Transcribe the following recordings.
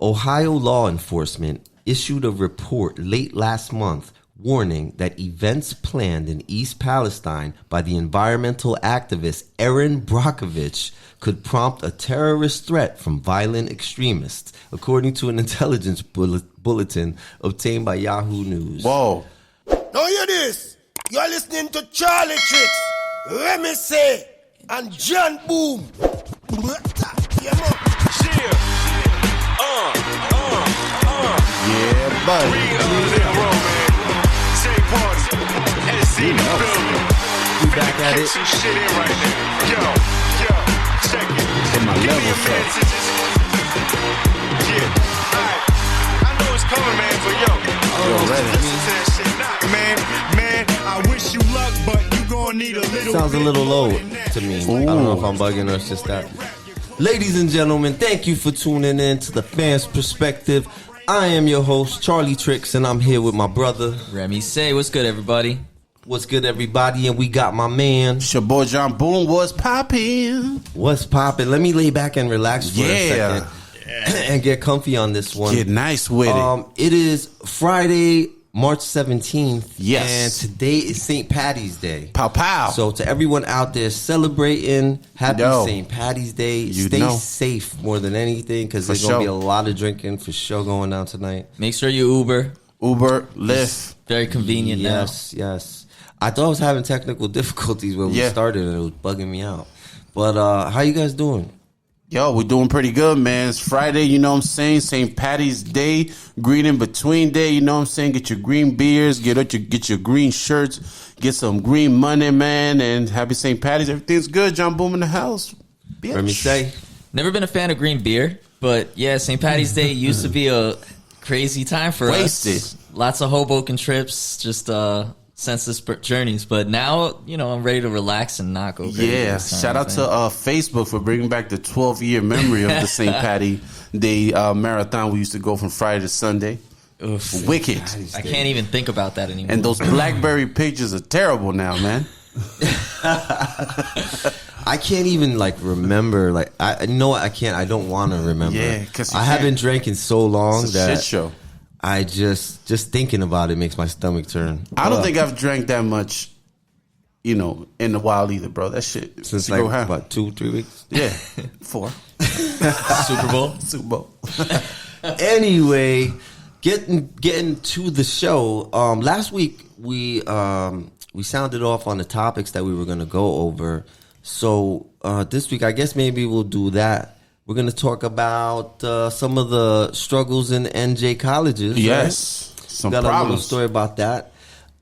Ohio law enforcement issued a report late last month warning that events planned in East Palestine by the environmental activist Erin Brockovich could prompt a terrorist threat from violent extremists, according to an intelligence bulletin obtained by Yahoo News. Whoa. Now hear this. You're listening to charlietrix, remise, and jhanboom. Yeah, buddy. We back at it. Some shit in right now. Yo, check it. Get my Give me level a minute to just... Yeah, alright. I know it's coming, man, but listen to that shit. Nah, man, I wish you luck, but you gonna need a little... Sounds a little low to me. I don't know if I'm bugging or it's just that. Ladies and gentlemen, thank you for tuning in to the Fans Perspective. I am your host, charlietrix, and I'm here with my brother, Remise. What's good, everybody? What's good, everybody? And we got my man. It's your boy jhanboom. What's poppin'? What's poppin'? Let me lay back and relax for a second and get comfy on this one. Get nice with it. It is Friday, March 17th. Yes. And today is St. Patty's Day. Pow, pow. So to everyone out there celebrating, happy St. Patty's Day. Stay safe more than anything, because there's going to be a lot of drinking for sure going down tonight. Make sure you Uber, Lyft. Very convenient now. Yes. I thought I was having technical difficulties when we started, and it was bugging me out. But how you guys doing? Yo, we're doing pretty good, man. It's Friday, you know what I'm saying? St. Patty's Day, green in between day, you know what I'm saying? Get your green beers, get your green shirts, get some green money, man, and happy St. Patty's. Everything's good. jhanboom in the house. Bitch. Let me say. Never been a fan of green beer, but yeah, St. Patty's Day used to be a crazy time for us. Lots of Hoboken trips, just senseless journeys, but now, you know, I'm ready to relax and not go crazy. Yeah, shout out to Facebook for bringing back the 12-year memory of the St. Patty Day marathon. We used to go from Friday to Sunday. Oof. Wicked. I can't even think about that anymore. And those BlackBerry pictures are terrible now, man. I can't even remember. I know I can't. I don't want to remember. Yeah, because I haven't drank in so long it's a that shit show. I just thinking about it makes my stomach turn. I don't think I've drank that much, you know, in a while either, bro. That shit since about 2-3 weeks. Yeah, 4. Super Bowl. Anyway, getting to the show. Last week we sounded off on the topics that we were going to go over. So this week, I guess maybe we'll do that. We're going to talk about some of the struggles in NJ colleges. Yes. Right? Some Got problems. a little story about that.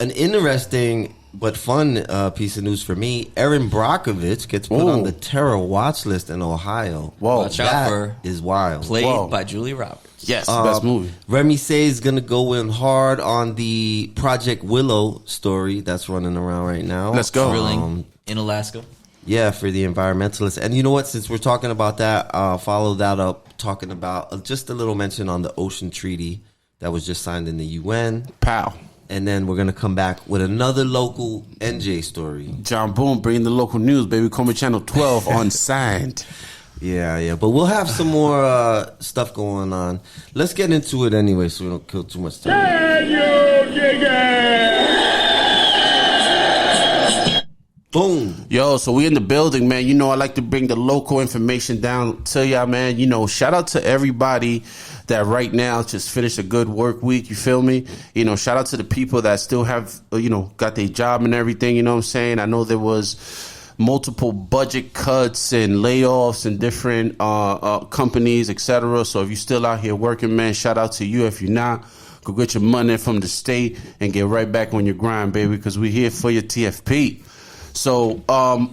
An interesting but fun piece of news for me. Erin Brockovich gets put on the terror watch list in Ohio. Whoa. Watch out for is wild. Played by Julia Roberts. Yes, best movie. Remise is going to go in hard on the Project Willow story that's running around right now. Let's go. Drilling in Alaska. Yeah, for the environmentalists. And you know what? Since we're talking about that, follow that up talking about just a little mention on the Ocean Treaty that was just signed in the UN. Pow. And then we're going to come back with another local NJ story. jhanboom, bringing the local news, baby. Call me Channel 12 unsigned. Yeah. But we'll have some more stuff going on. Let's get into it anyway so we don't kill too much time. Boom. Yo, so we in the building, man. You know, I like to bring the local information down to y'all, man. You know, shout out to everybody that right now just finished a good work week. You feel me? You know, shout out to the people that still have, you know, got their job and everything. You know what I'm saying? I know there was multiple budget cuts and layoffs in different companies, etc. So if you're still out here working, man, shout out to you. If you're not, go get your money from the state and get right back on your grind, baby, because we're here for your TFP. So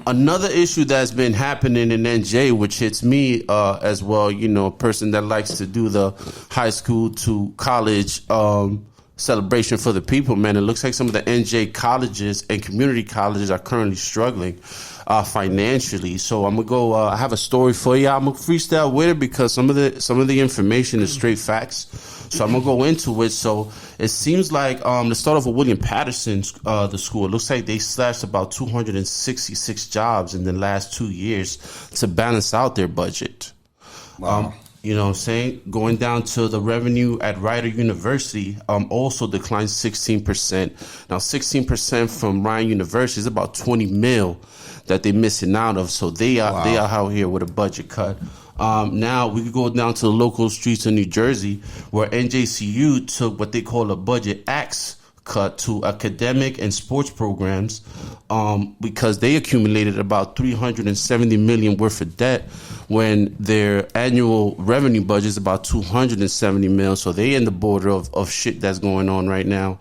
another issue that's been happening in NJ, which hits me as well, you know, a person that likes to do the high school to college celebration for the people, man. It looks like some of the NJ colleges and community colleges are currently struggling financially. So I'm gonna go. I have a story for you. I'm gonna freestyle with it because some of the information is straight facts. So I'm gonna go into it. So it seems like the start off with William Patterson's the school. It looks like they slashed about 266 jobs in the last 2 years to balance out their budget. Wow. You know what I'm saying? Going down to the revenue at Rider University also declined 16%. Now, 16% from Ryan University is about 20 mil that they're missing out of. So they are out here with a budget cut. Now we could go down to the local streets in New Jersey, where NJCU took what they call a budget axe cut to academic and sports programs, because they accumulated about $370 million worth of debt when their annual revenue budget is about $270 million. So they in the border of shit that's going on right now,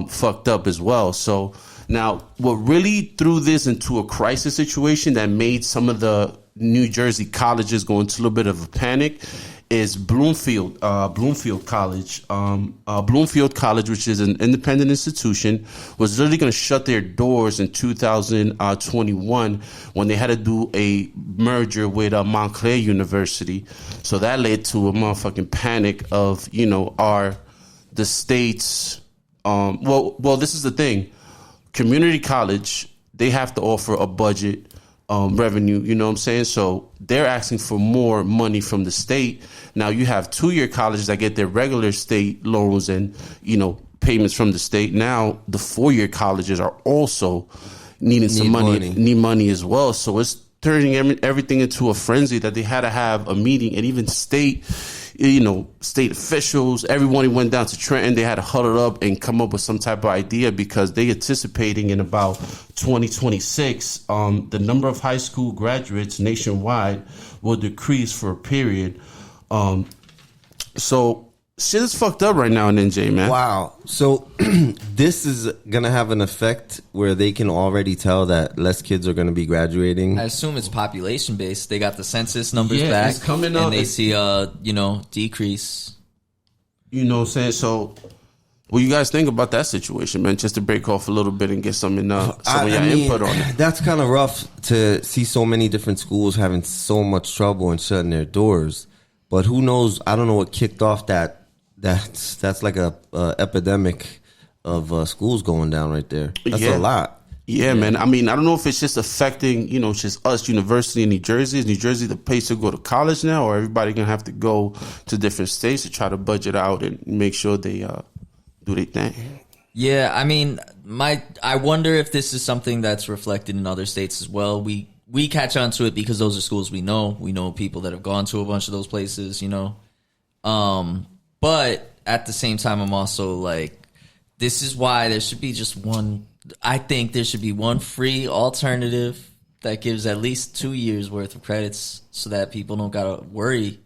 fucked up as well. So now what really threw this into a crisis situation that made some of the New Jersey colleges go into a little bit of a panic is Bloomfield College. Bloomfield College, which is an independent institution, was literally going to shut their doors in 2021 when they had to do a merger with Montclair University. So that led to a motherfucking panic of, the state's, well, this is the thing. Community college, they have to offer a budget revenue, you know what I'm saying? So they're asking for more money from the state. Now you have 2-year colleges that get their regular state loans and, payments from the state. Now the 4-year colleges are also needing some money, need money as well. So it's turning everything into a frenzy that they had to have a meeting, and even state officials, everyone went down to Trenton. They had to huddle up and come up with some type of idea, because they anticipating in about 2026, the number of high school graduates nationwide will decrease for a period. So shit is fucked up right now in NJ, man. Wow. So this is going to have an effect where they can already tell that less kids are going to be graduating. I assume it's population based. They got the census numbers back. It's coming up. And they see decrease. You know what I'm saying? So what you guys think about that situation, man? Just to break off a little bit and get some of your input on it. That's kind of rough to see so many different schools having so much trouble and shutting their doors. But who knows? I don't know what kicked off that. That's like a epidemic of schools going down right there. That's a lot. Yeah, man. I mean, I don't know if it's just affecting, just us, university in New Jersey. Is New Jersey the place to go to college now, or everybody gonna have to go to different states to try to budget out and make sure they do their thing? Yeah, I mean, I wonder if this is something that's reflected in other states as well. We catch on to it because those are schools we know. We know people that have gone to a bunch of those places, But at the same time, I'm also like, this is why there should be just one. I think there should be one free alternative that gives at least 2 years worth of credits, so that people don't gotta worry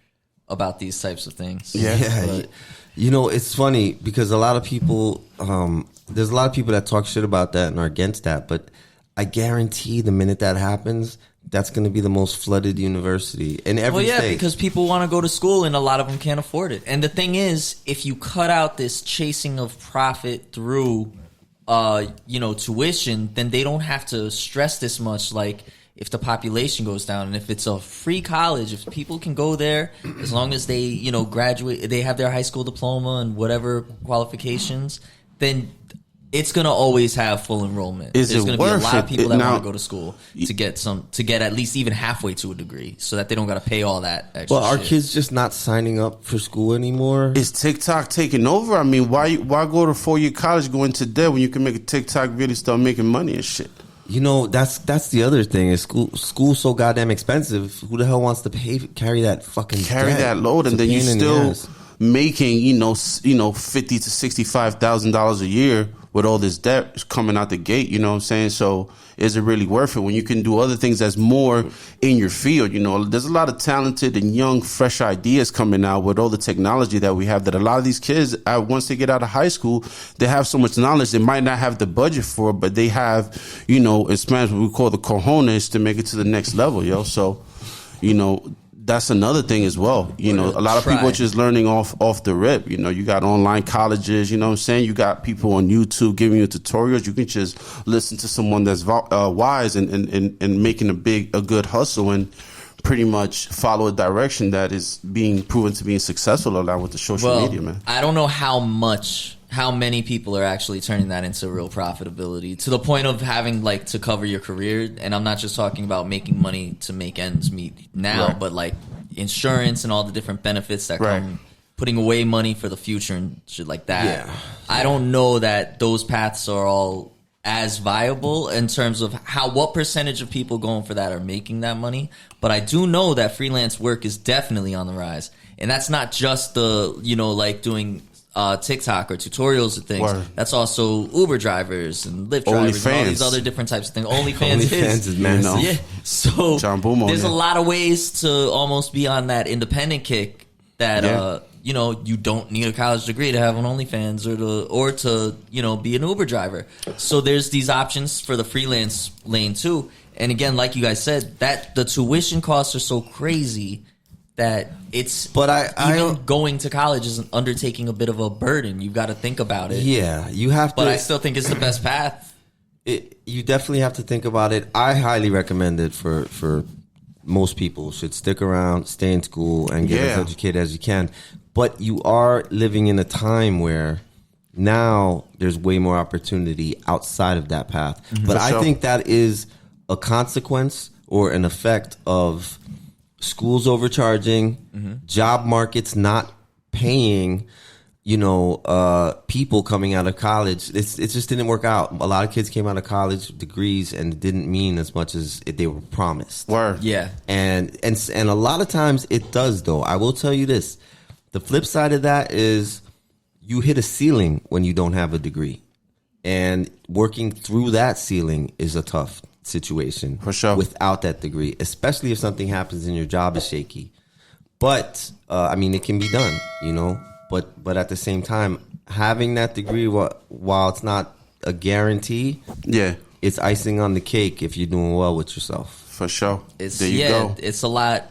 about these types of things. Yeah. But, it's funny because a lot of people, there's a lot of people that talk shit about that and are against that. But I guarantee the minute that happens, that's going to be the most flooded university in every state. Because people want to go to school and a lot of them can't afford it. And the thing is, if you cut out this chasing of profit through, tuition, then they don't have to stress this much. Like if the population goes down, and if it's a free college, if people can go there, as long as they, graduate, they have their high school diploma and whatever qualifications, then it's gonna always have full enrollment. There's gonna be a lot of people that want to go to school to get at least even halfway to a degree, so that they don't gotta pay all that extra. Well, are kids just not signing up for school anymore? Is TikTok taking over? I mean, why go to 4-year college, go into debt when you can make a TikTok video, start making money and shit? That's the other thing. Is school's so goddamn expensive. Who the hell wants to carry that fucking that load, and then you still making $50,000 to $65,000 a year with all this debt coming out the gate, you know what I'm saying? So is it really worth it when you can do other things that's more in your field? There's a lot of talented and young, fresh ideas coming out with all the technology that we have, that a lot of these kids, once they get out of high school, they have so much knowledge. They might not have the budget for it, but they have, in Spanish, what we call the cojones to make it to the next level, yo. So, that's another thing as well. A lot of people are just learning off the rip. You got online colleges, you know what I'm saying? You got people on YouTube giving you tutorials. You can just listen to someone that's wise and making a good hustle and pretty much follow a direction that is being proven to be successful a lot with the social media, man. I don't know how many people are actually turning that into real profitability to the point of having to cover your career. And I'm not just talking about making money to make ends meet now, but insurance and all the different benefits that Right. come, putting away money for the future and shit like that. Yeah. I don't know that those paths are all as viable in terms of what percentage of people going for that are making that money. But I do know that freelance work is definitely on the rise. And that's not just the, like doing TikTok or tutorials and things. Word. That's also Uber drivers and Lyft drivers and all these OnlyFans. other different types of things. OnlyFans is massive. Yeah. So jhanboom on there's a there. lot of ways to almost be on that independent kick that, you don't need a college degree to have an OnlyFans or to be an Uber driver. So there's these options for the freelance lane too. And again, like you guys said, that the tuition costs are so crazy that it's. But I even don't. going to college is undertaking a bit of a burden. You've got to think about it. Yeah, you have to. But I still think it's the best path. You definitely have to think about it. I highly recommend it for most people. Should stick around, stay in school, and get as educated as you can. But you are living in a time where now there's way more opportunity outside of that path. Mm-hmm. But For I sure. think that is a consequence or an effect of schools overcharging, job markets not paying, people coming out of college. It just didn't work out. A lot of kids came out of college with degrees and it didn't mean as much as they were promised. Word. Yeah. And a lot of times it does, though. I will tell you this. The flip side of that is you hit a ceiling when you don't have a degree. And working through that ceiling is a tough situation. For sure. Without that degree, especially if something happens and your job is shaky. But, it can be done, But at the same time, having that degree, while it's not a guarantee, Yeah. it's icing on the cake if you're doing well with yourself. For sure. It's there you go. It's a lot,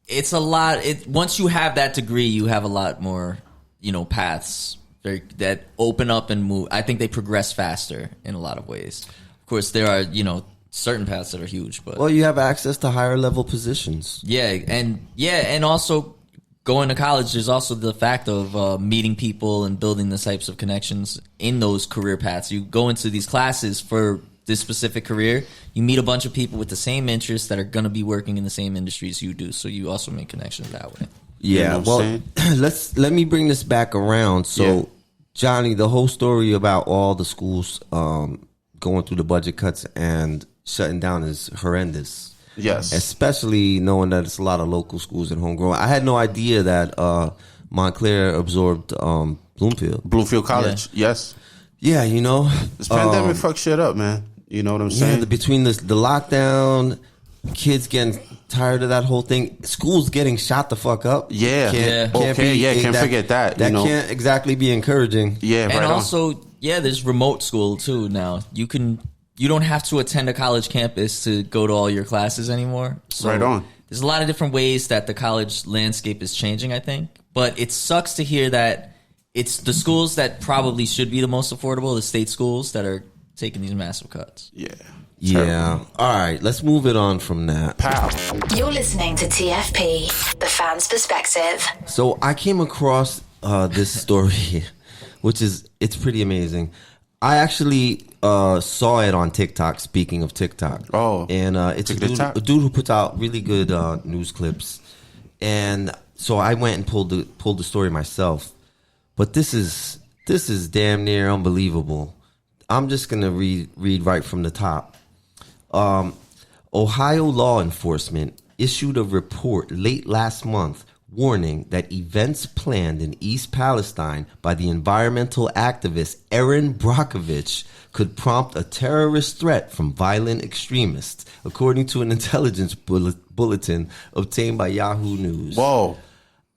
it's a lot. Once you have that degree, you have a lot more, paths that open up and move. I think they progress faster in a lot of ways. Of course, there are, certain paths that are huge, but Well, you have access to higher level positions. and also going to college, there's also the fact of meeting people and building the types of connections in those career paths. You go into these classes for this specific career, you meet a bunch of people with the same interests that are going to be working in the same industries you do. So you also make connections that way. Yeah, You know what I'm well, let me bring this back around. So, Yeah. Johnny, the whole story about all the schools going through the budget cuts and shutting down is horrendous. Yes. Especially knowing that it's a lot of local schools and homegrown. I had no idea that Montclair absorbed Bloomfield. Bloomfield College. Yes. Yeah, This pandemic fucked shit up, man. You know what I'm saying? between the lockdown, kids getting tired of that whole thing, schools getting shot the fuck up. Yeah. Yeah. Can't forget that. That can't exactly be encouraging. Yeah, And right on. also, there's remote school too now. You don't have to attend a college campus to go to all your classes anymore. So Right on. There's a lot of different ways that the college landscape is changing, I think. But it sucks to hear that it's the schools that probably should be the most affordable, the state schools, that are taking these massive cuts. Yeah. Yeah. All right. Let's move it on from that. Pow. You're listening to TFP, the fan's perspective. So I came across this story, it's pretty amazing. I actually saw it on TikTok. Speaking of TikTok, and it's a dude who puts out really good news clips, and so I went and pulled the story myself. But this is damn near unbelievable. I'm just gonna read right from the top. Ohio law enforcement issued a report late last month warning that events planned in East Palestine by the environmental activist Erin Brockovich could prompt a terrorist threat from violent extremists, according to an intelligence bulletin obtained by Yahoo News. Whoa.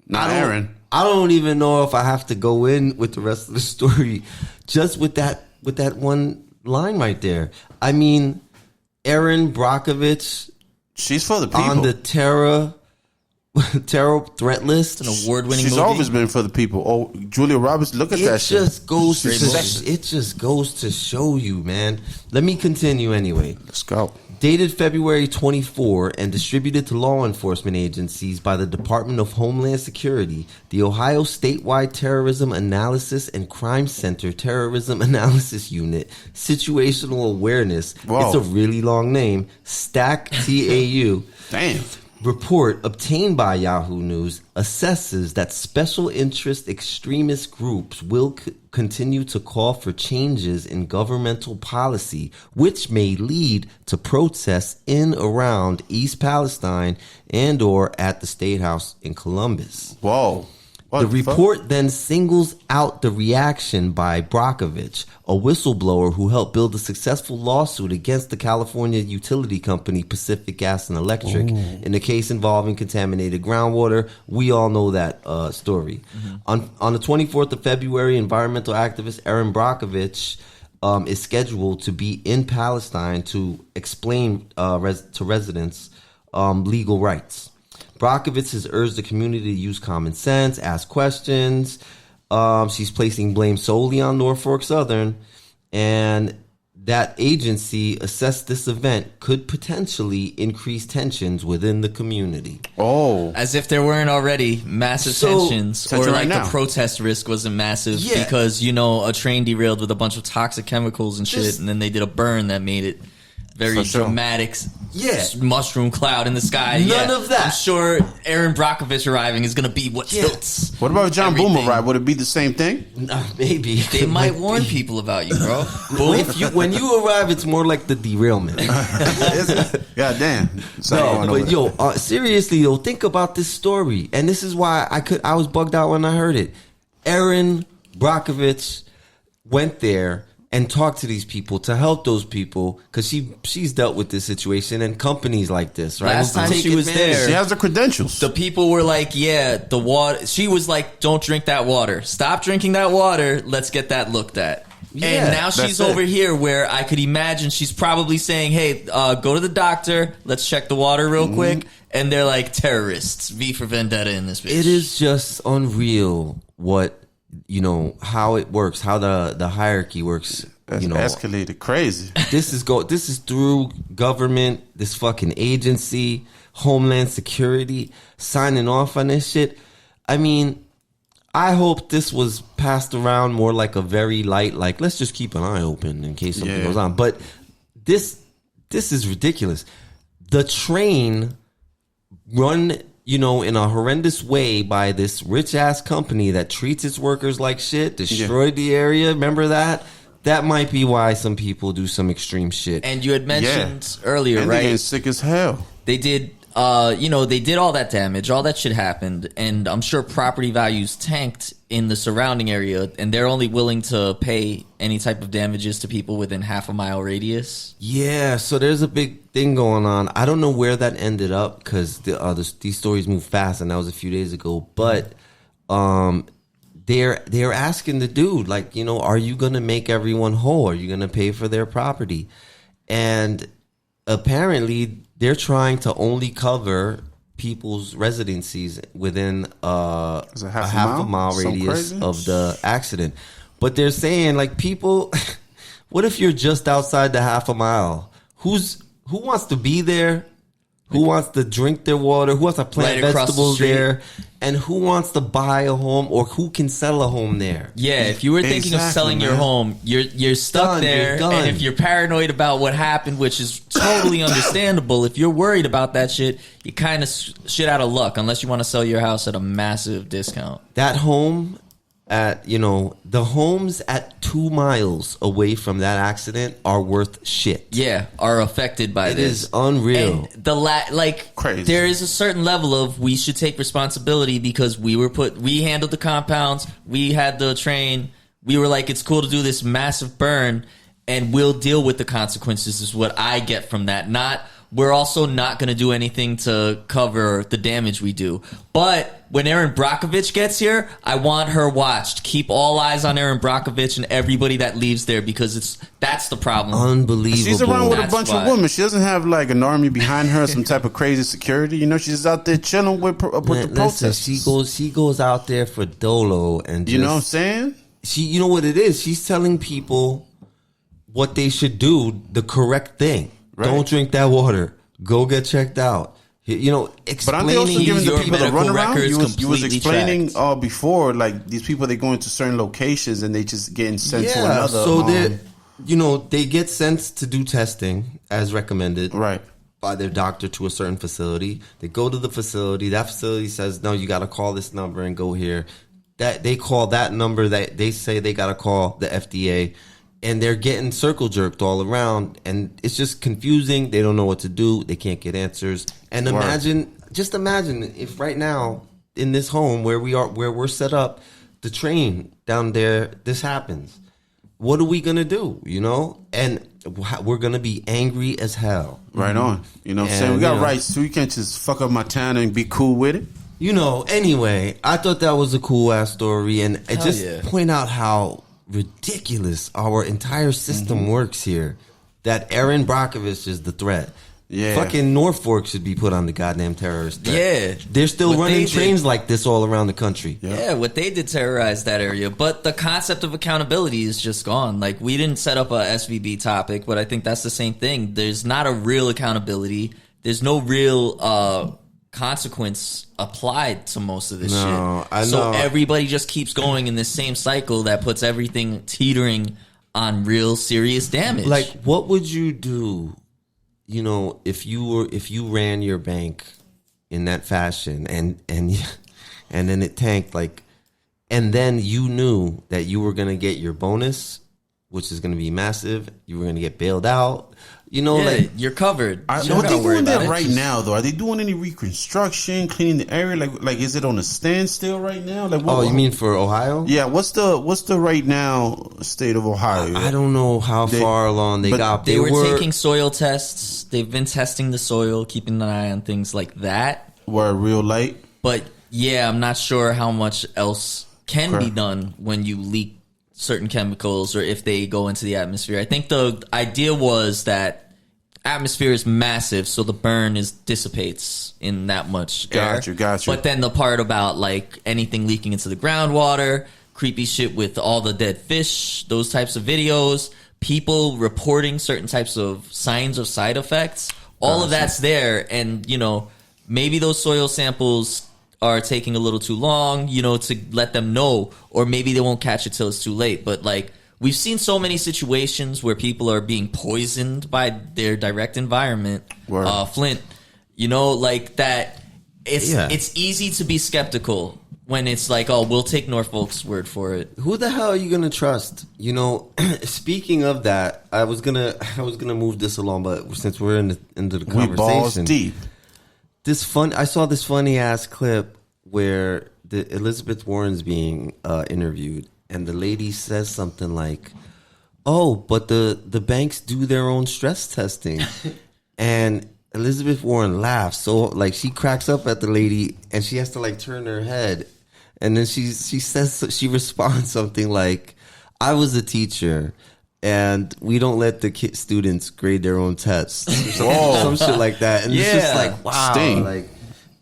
Not Aaron. I don't even know if I have to go in with the rest of the story, just with that one line right there. I mean, Erin Brockovich, she's for the people. On the terror threat list. It's an award-winning She's movie. always been for the people. Oh, Julia Roberts, look at that shit. It just goes to show you, man. Let me continue anyway. Let's go. Dated February 24 and distributed to law enforcement agencies by the Department of Homeland Security, the Ohio Statewide Terrorism Analysis and Crime Center Terrorism Analysis Unit, Situational Awareness. Whoa. It's a really long name. STAC TAU. Damn. report obtained by Yahoo News assesses that special interest extremist groups will continue to call for changes in governmental policy, which may lead to protests in around East Palestine and or at the State House in Columbus. Whoa. What the report then singles out the reaction by Brockovich, a whistleblower who helped build a successful lawsuit against the California utility company Pacific Gas and Electric in a case involving contaminated groundwater. We all know that story. On the 24th of February, environmental activist Erin Brockovich is scheduled to be in Palestine to explain to residents legal rights. Brockovich has urged the community to use common sense, ask questions. She's placing blame solely on Norfolk Southern, and that agency assessed this event could potentially increase tensions within the community. Oh. As if there weren't already massive tensions, or like the protest risk wasn't massive because, you know, a train derailed with a bunch of toxic chemicals and shit, and then they did a burn that made it very dramatic. Mushroom cloud in the sky. None of that. I'm sure Erin Brockovich arriving is going to be what tilts. What about jhanboom arrive? Would it be the same thing? Maybe. They might warn people about you, bro. When you arrive, it's more like the derailment. God damn. Seriously, think about this story. And this is why I was bugged out when I heard it. Erin Brockovich went there and talk to these people to help those people because she's dealt with this situation and companies like this, right? Last time she was there, she has the credentials. The people were like, yeah, the water. She was like, don't drink that water. Stop drinking that water. Let's get that looked at. Yeah, and now she's over here where I could imagine she's probably saying, hey, go to the doctor. Let's check the water real quick. And they're like, terrorists, V for Vendetta in this bitch. It is just unreal what, you know, how it works, how the hierarchy works. That's you know, escalated crazy. This is through government, this fucking agency, Homeland Security, signing off on this shit. I mean, I hope this was passed around more like a very light, like, let's just keep an eye open in case something goes on. But this is ridiculous. The train run, you know, in a horrendous way by this rich ass company that treats its workers like shit, destroyed the area. Remember that? That might be why some people do some extreme shit. And you had mentioned earlier, and right? They're getting sick as hell. They did, they did all that damage. All that shit happened. And I'm sure property values tanked in the surrounding area. And they're only willing to pay any type of damages to people within half a mile radius. Yeah, so there's a big thing going on. I don't know where that ended up because these stories move fast, and that was a few days ago. But they're asking the dude, like, you know, are you going to make everyone whole? Are you going to pay for their property? And apparently they're trying to only cover people's residencies within a half a mile radius of the accident. But they're saying, like, people, what if you're just outside the half a mile? Who wants to be there? Who wants to drink their water? Who wants to plant vegetables there? And who wants to buy a home, or who can sell a home there? Yeah, if you were thinking of selling your home, you're stuck there. And if you're paranoid about what happened, which is totally understandable, if you're worried about that shit, you kind of shit out of luck unless you want to sell your house at a massive discount. That home the homes at 2 miles away from that accident are worth shit. Yeah, are affected by this. It is unreal. And crazy. There is a certain level of we should take responsibility because we handled the compounds, we had the train, we were like, it's cool to do this massive burn, and we'll deal with the consequences is what I get from that. We're also not going to do anything to cover the damage we do. But when Erin Brockovich gets here, I want her watched. Keep all eyes on Erin Brockovich and everybody that leaves there because that's the problem. Unbelievable. She's around with a bunch of women. She doesn't have like an army behind her, some type of crazy security. You know, she's out there chilling with the protesters. She goes out there for dolo and you know what I'm saying? You know what it is? She's telling people what they should do, the correct thing. Right. Don't drink that water. Go get checked out. You know, explaining. But aren't they also giving the people the run around? You was explaining before, like these people, they go into certain locations and they just getting sent to another. So they get sent to do testing as recommended. Right. by their doctor to a certain facility. They go to the facility. That facility says, no, you got to call this number and go here. That they call that number, that they say they got to call the FDA, and they're getting circle jerked all around, and it's just confusing. They don't know what to do. They can't get answers. And imagine if right now in this home where we're set up, the train down there, this happens. What are we gonna do? You know, and we're gonna be angry as hell. Right on. You know what I'm saying? We got rights, so we can't just fuck up my town and be cool with it. You know, anyway, I thought that was a cool ass story, and it just point out how ridiculous our entire system works here. That Erin Brockovich is the threat. Yeah. Fucking Norfolk should be put on the goddamn terrorist threat. Yeah. They're still running trains like this all around the country. Yeah, what they did terrorized that area. But the concept of accountability is just gone. Like, we didn't set up a SVB topic, but I think that's the same thing. There's not a real accountability. There's no real consequence applied to most of this shit. I know. So everybody just keeps going in this same cycle that puts everything teetering on real serious damage. Like, what would you do, you know, if you ran your bank in that fashion and then it tanked, like, and then you knew that you were gonna get your bonus, which is gonna be massive, you were gonna get bailed out. You know, like, you're covered. Are they doing that right now, though? Are they doing any reconstruction, cleaning the area? Like, is it on a standstill right now? Like, what, you mean for Ohio? Yeah. What's the right now state of Ohio? I don't know how far along they got. They were taking soil tests. They've been testing the soil, keeping an eye on things like that. Were real light. But yeah, I'm not sure how much else can be done when you leak certain chemicals or if they go into the atmosphere. I think the idea was that atmosphere is massive, so the burn dissipates in that much air. Got you. But then the part about like anything leaking into the groundwater, creepy shit with all the dead fish, those types of videos, people reporting certain types of signs of side effects, all of that's there. And, you know, maybe those soil samples are taking a little too long, you know, to let them know, or maybe they won't catch it till it's too late. But like, we've seen so many situations where people are being poisoned by their direct environment. Flint, you know, like that. It's easy to be skeptical when it's like, oh, we'll take Norfolk's word for it. Who the hell are you gonna trust? You know, speaking of that, I was gonna move this along, but since we're into the conversation, we balls deep. I saw this funny ass clip where Elizabeth Warren's being interviewed, and the lady says something like, "Oh, but the banks do their own stress testing," and Elizabeth Warren laughs, so like she cracks up at the lady, and she has to like turn her head, and then she responds something like, "I was a teacher, and we don't let the students grade their own tests," some shit like that, and it's just like, wow, like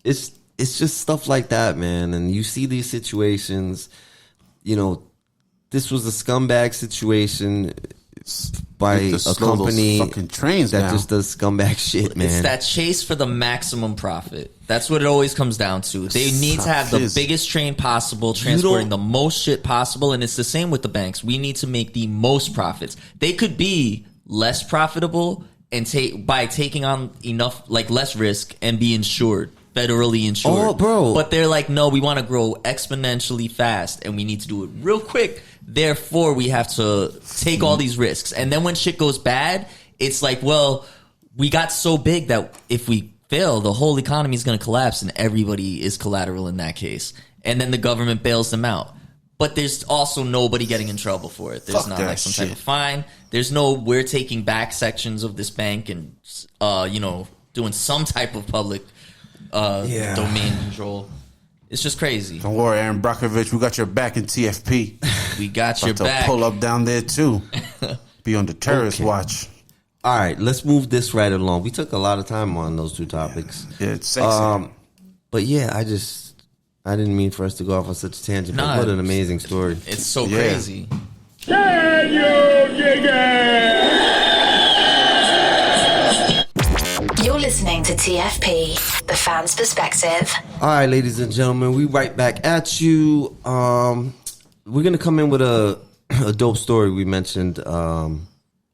it's just stuff like that, man. And you see these situations, you know, this was a scumbag situation by a company that just does scumbag shit, man. It's that chase for the maximum profit. That's what it always comes down to. They need to have the biggest train possible, transporting the most shit possible, and it's the same with the banks. We need to make the most profits. They could be less profitable and by taking on enough, like, less risk and be insured, federally insured. Oh, bro. But they're like, no, we want to grow exponentially fast, and we need to do it real quick. Therefore, we have to take all these risks. And then when shit goes bad, it's like, well, we got so big that if we fail, the whole economy is going to collapse and everybody is collateral in that case. And then the government bails them out. But there's also nobody getting in trouble for it. There's not like some type of fine. There's no, we're taking back sections of this bank and, you know, doing some type of public domain control. It's just crazy. Don't worry, Erin Brockovich. We got your back in TFP. We got your back. Pull up down there, too. Be on the terrorist watch. All right, let's move this right along. We took a lot of time on those two topics. Yeah, it's sexy. But yeah, I didn't mean for us to go off on such a tangent. But what an amazing story. It's so crazy. Can you dig it? You're listening to TFP, the fan's perspective. All right, ladies and gentlemen, we right back at you. We're going to come in with a dope story we mentioned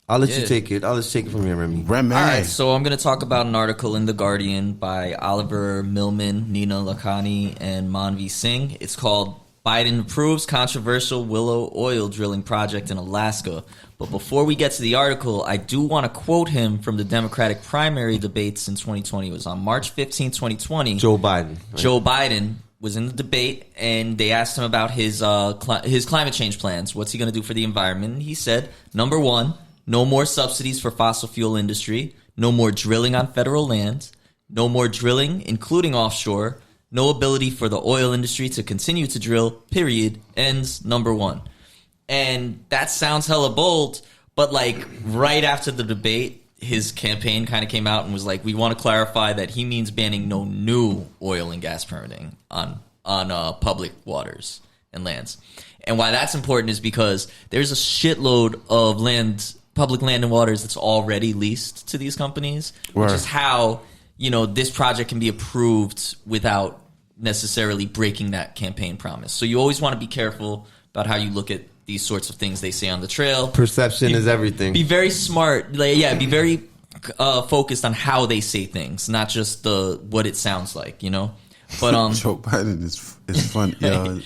I'll let you take it. I'll just take it from here, Remy. All right, so I'm going to talk about an article in The Guardian by Oliver Millman, Nina Lakhani, and Manvi Singh. It's called Biden Approves Controversial Willow Oil Drilling Project in Alaska. But before we get to the article, I do want to quote him from the Democratic primary debates in 2020. It was on March 15, 2020. Joe Biden. Right? Joe Biden was in the debate, and they asked him about his climate change plans. What's he going to do for the environment? And he said, number one, no more subsidies for fossil fuel industry, no more drilling on federal land, no more drilling, including offshore, no ability for the oil industry to continue to drill, period, ends number one. And that sounds hella bold, but like right after the debate, his campaign kind of came out and was like, we want to clarify that he means banning no new oil and gas permitting on public waters and lands. And why that's important is because there's a shitload of land, public land and waters that's already leased to these companies, which is how, this project can be approved without necessarily breaking that campaign promise. So you always want to be careful about how you look at these sorts of things they say on the trail. Perception is everything. Be very smart. Be very focused on how they say things, not just what it sounds like, But Joe Biden is fun.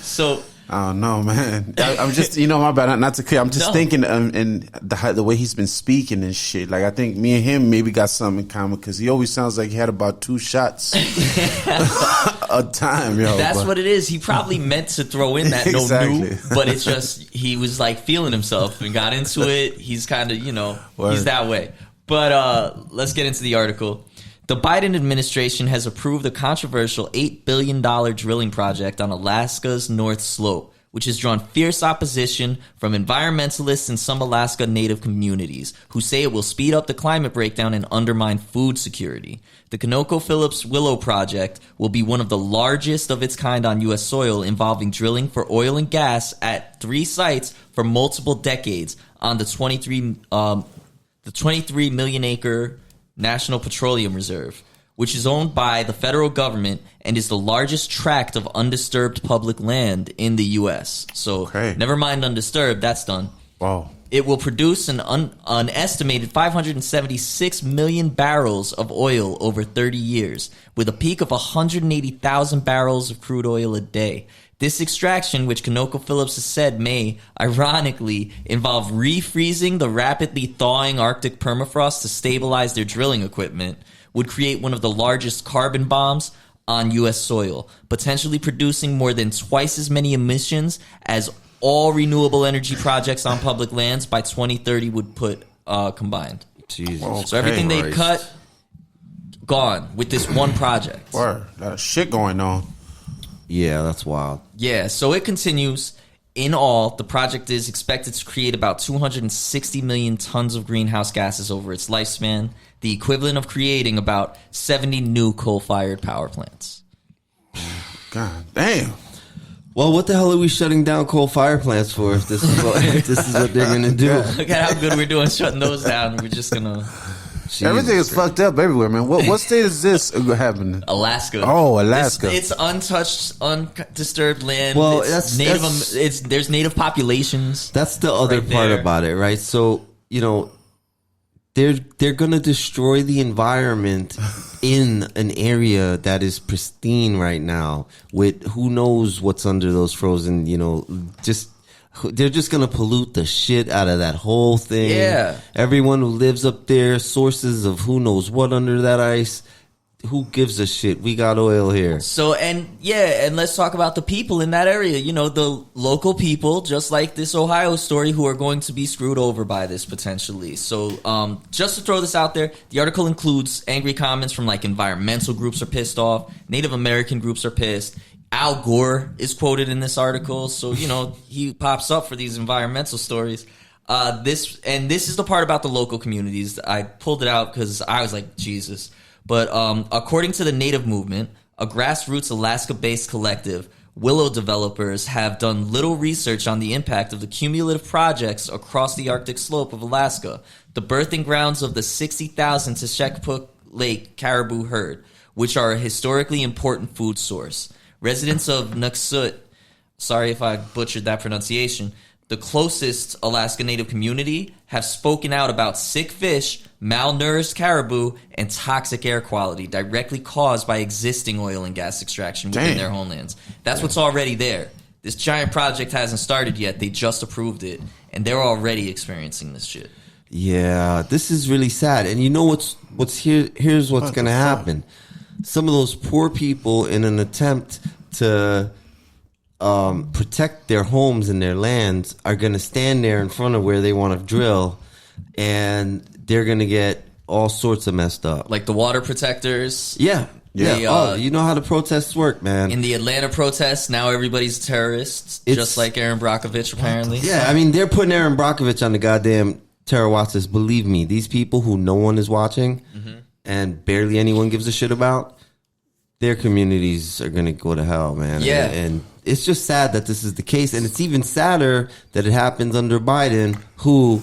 So I don't know, man. I'm just, my bad, not to clear. I'm just thinking, and the way he's been speaking and shit. Like, I think me and him maybe got something in common because he always sounds like he had about 2 shots a time, yo. That's what it is. He probably meant to throw in that no new, but it's just he was like feeling himself and got into it. He's kind of, he's that way. But let's get into the article. The Biden administration has approved a controversial $8 billion drilling project on Alaska's North Slope, which has drawn fierce opposition from environmentalists and some Alaska Native communities who say it will speed up the climate breakdown and undermine food security. The ConocoPhillips Willow project will be one of the largest of its kind on U.S. soil, involving drilling for oil and gas at 3 sites for multiple decades on the 23 million acre National Petroleum Reserve, which is owned by the federal government and is the largest tract of undisturbed public land in the U.S. So never mind undisturbed, that's done. Wow. It will produce an estimated 576 million barrels of oil over 30 years, with a peak of 180,000 barrels of crude oil a day. This extraction, which ConocoPhillips has said may, ironically, involve refreezing the rapidly thawing Arctic permafrost to stabilize their drilling equipment, would create one of the largest carbon bombs on U.S. soil, potentially producing more than twice as many emissions as all renewable energy projects on public lands by 2030 would put combined. Jesus. So everything they cut, gone with this one project. Word. That shit going on. Yeah, that's wild. Yeah, so it continues. In all, the project is expected to create about 260 million tons of greenhouse gases over its lifespan, the equivalent of creating about 70 new coal-fired power plants. God damn. Well, what the hell are we shutting down coal fire plants for if this is what they're going to do? Look at how good we're doing shutting those down. We're just going to... Everything is fucked up everywhere, man. What state is this happening? Alaska. Oh, Alaska. It's untouched, undisturbed land. Well, there's native populations. That's the other part about it, right? So, they're going to destroy the environment in an area that is pristine right now with who knows what's under those frozen, they're just going to pollute the shit out of that whole thing. Yeah. Everyone who lives up there, sources of who knows what under that ice. Who gives a shit? We got oil here. So, and let's talk about the people in that area. The local people, just like this Ohio story, who are going to be screwed over by this potentially. So, just to throw this out there, the article includes angry comments from like environmental groups are pissed off, Native American groups are pissed. Al Gore is quoted in this article, so he pops up for these environmental stories. This is the part about the local communities. I pulled it out because I was like, Jesus. But according to the Native Movement, a grassroots Alaska-based collective, Willow developers have done little research on the impact of the cumulative projects across the Arctic slope of Alaska, the birthing grounds of the 60,000 Teshekpuk Lake caribou herd, which are a historically important food source. Residents of Nuksut, sorry if I butchered that pronunciation, the closest Alaska Native community have spoken out about sick fish, malnourished caribou, and toxic air quality directly caused by existing oil and gas extraction within their homelands. That's what's already there. This giant project hasn't started yet. They just approved it, and they're already experiencing this shit. Yeah, this is really sad. And you know what's here? Here's what's going to happen. Some of those poor people, in an attempt to protect their homes and their lands, are going to stand there in front of where they want to drill, and they're going to get all sorts of messed up. Like the water protectors. Yeah. You know how the protests work, man. In the Atlanta protests, now everybody's terrorists, just like Erin Brockovich, apparently. Yeah, I mean, they're putting Erin Brockovich on the goddamn terror watch list. Believe me, these people who no one is watching and barely anyone gives a shit about, their communities are going to go to hell, man. Yeah. And it's just sad that this is the case. And it's even sadder that it happens under Biden, who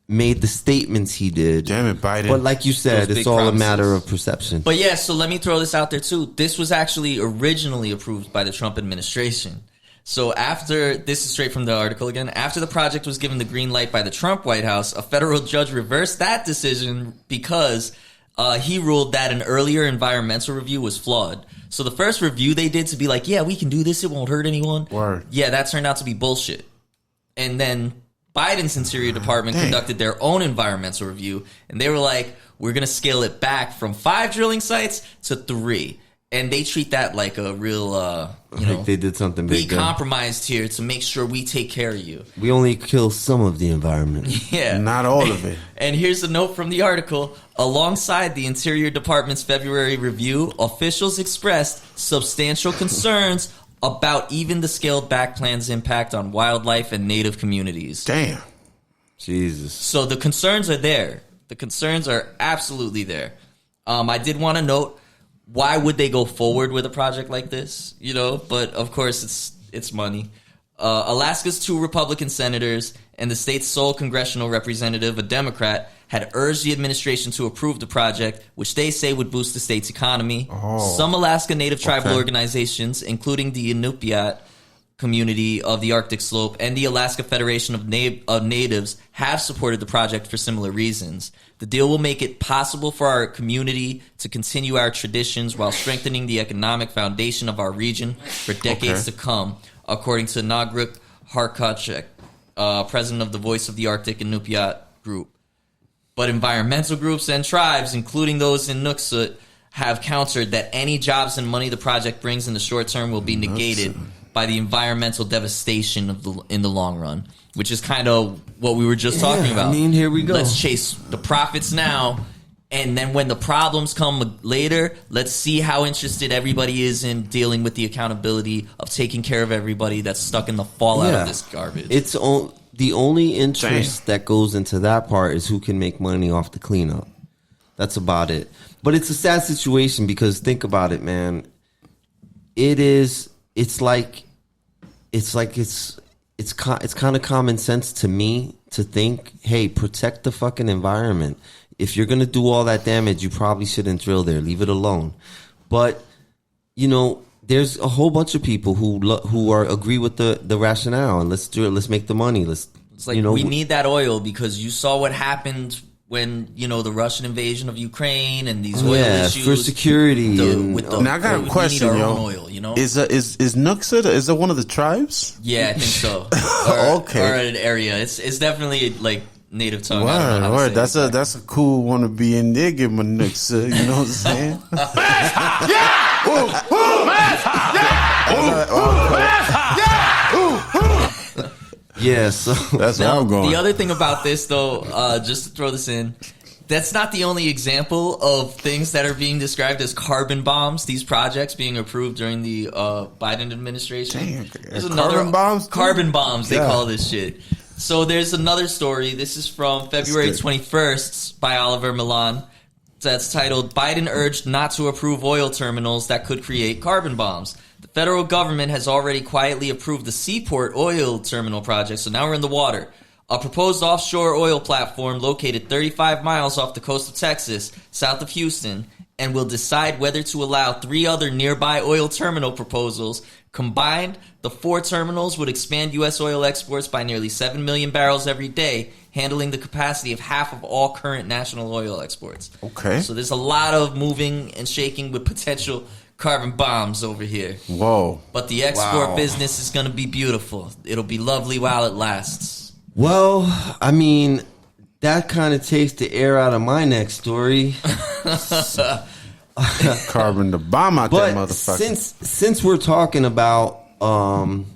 made the statements he did. Damn it, Biden. But like you said, it's all promises. a matter of perception. But yeah, so let me throw this out there too. This was actually originally approved by the Trump administration. So after, this is straight from the article again, after the project was given the green light by the Trump White House, a federal judge reversed that decision because he ruled that an earlier environmental review was flawed. So the first review they did to be like, yeah, we can do this, it won't hurt anyone. Word. Yeah, that turned out to be bullshit. And then Biden's Interior Department conducted their own environmental review, and they were like, we're going to scale it back from 5 drilling sites to 3. And they treat that like a real, they did something big. We compromised here to make sure we take care of you. We only kill some of the environment. Yeah. Not all of it. And here's a note from the article. Alongside the Interior Department's February review, officials expressed substantial concerns about even the scaled back plan's impact on wildlife and native communities. Damn. Jesus. So the concerns are there. The concerns are absolutely there. I did want to note, why would they go forward with a project like this? You know, but of course it's money. Alaska's 2 Republican senators and the state's sole congressional representative, a Democrat, had urged the administration to approve the project, which they say would boost the state's economy. Some Alaska Native tribal organizations, including the Inupiat community of the Arctic Slope and the Alaska Federation of Natives, have supported the project for similar reasons. The deal will make it possible for our community to continue our traditions while strengthening the economic foundation of our region for decades to come, according to Nagruk Harkachek, president of the Voice of the Arctic Inupiat group. But environmental groups and tribes, including those in Nuksut, have countered that any jobs and money the project brings in the short term will be negated by the environmental devastation in the long run, which is kind of what we were just talking about. I mean, here we go. Let's chase the profits now, and then when the problems come later, let's see how interested everybody is in dealing with the accountability of taking care of everybody that's stuck in the fallout of this garbage. It's the only interest that goes into that part is who can make money off the cleanup. That's about it. But it's a sad situation because think about it, man. It's kind of common sense to me to think, hey, protect the fucking environment. If you're going to do all that damage, you probably shouldn't drill there. Leave it alone. But, you know, there's a whole bunch of people who agree with the rationale, and let's do it. Let's make the money. It's like, you know, we need that oil because you saw what happened when, you know, the Russian invasion of Ukraine and these oil issues for security. Now I got a question, oil, you know? Is Nuksut, is that one of the tribes? Yeah, I think so. Okay. Or an area. It's definitely like native tongue. Word. That's a cool one to be in there. Give them a Nuksut. You know what I'm saying? Yeah, so that's where I'm going. The other thing about this, though, just to throw this in, that's not the only example of things that are being described as carbon bombs. These projects being approved during the Biden administration. Damn, there's another carbon bombs. They call this shit. So there's another story. This is from February 21st by Oliver Milan. That's titled, Biden urged not to approve oil terminals that could create carbon bombs. The federal government has already quietly approved the Seaport oil terminal project, so now we're in the water. A proposed offshore oil platform located 35 miles off the coast of Texas, south of Houston, and will decide whether to allow 3 other nearby oil terminal proposals Combined, the 4 terminals would expand U.S. oil exports by nearly 7 million barrels every day, handling the capacity of half of all current national oil exports. Okay. So there's a lot of moving and shaking with potential carbon bombs over here. Whoa. But the export business is going to be beautiful. It'll be lovely while it lasts. Well, I mean, that kind of takes the air out of my next story. Carbon the bomb out that motherfucker. Since we're talking about Biden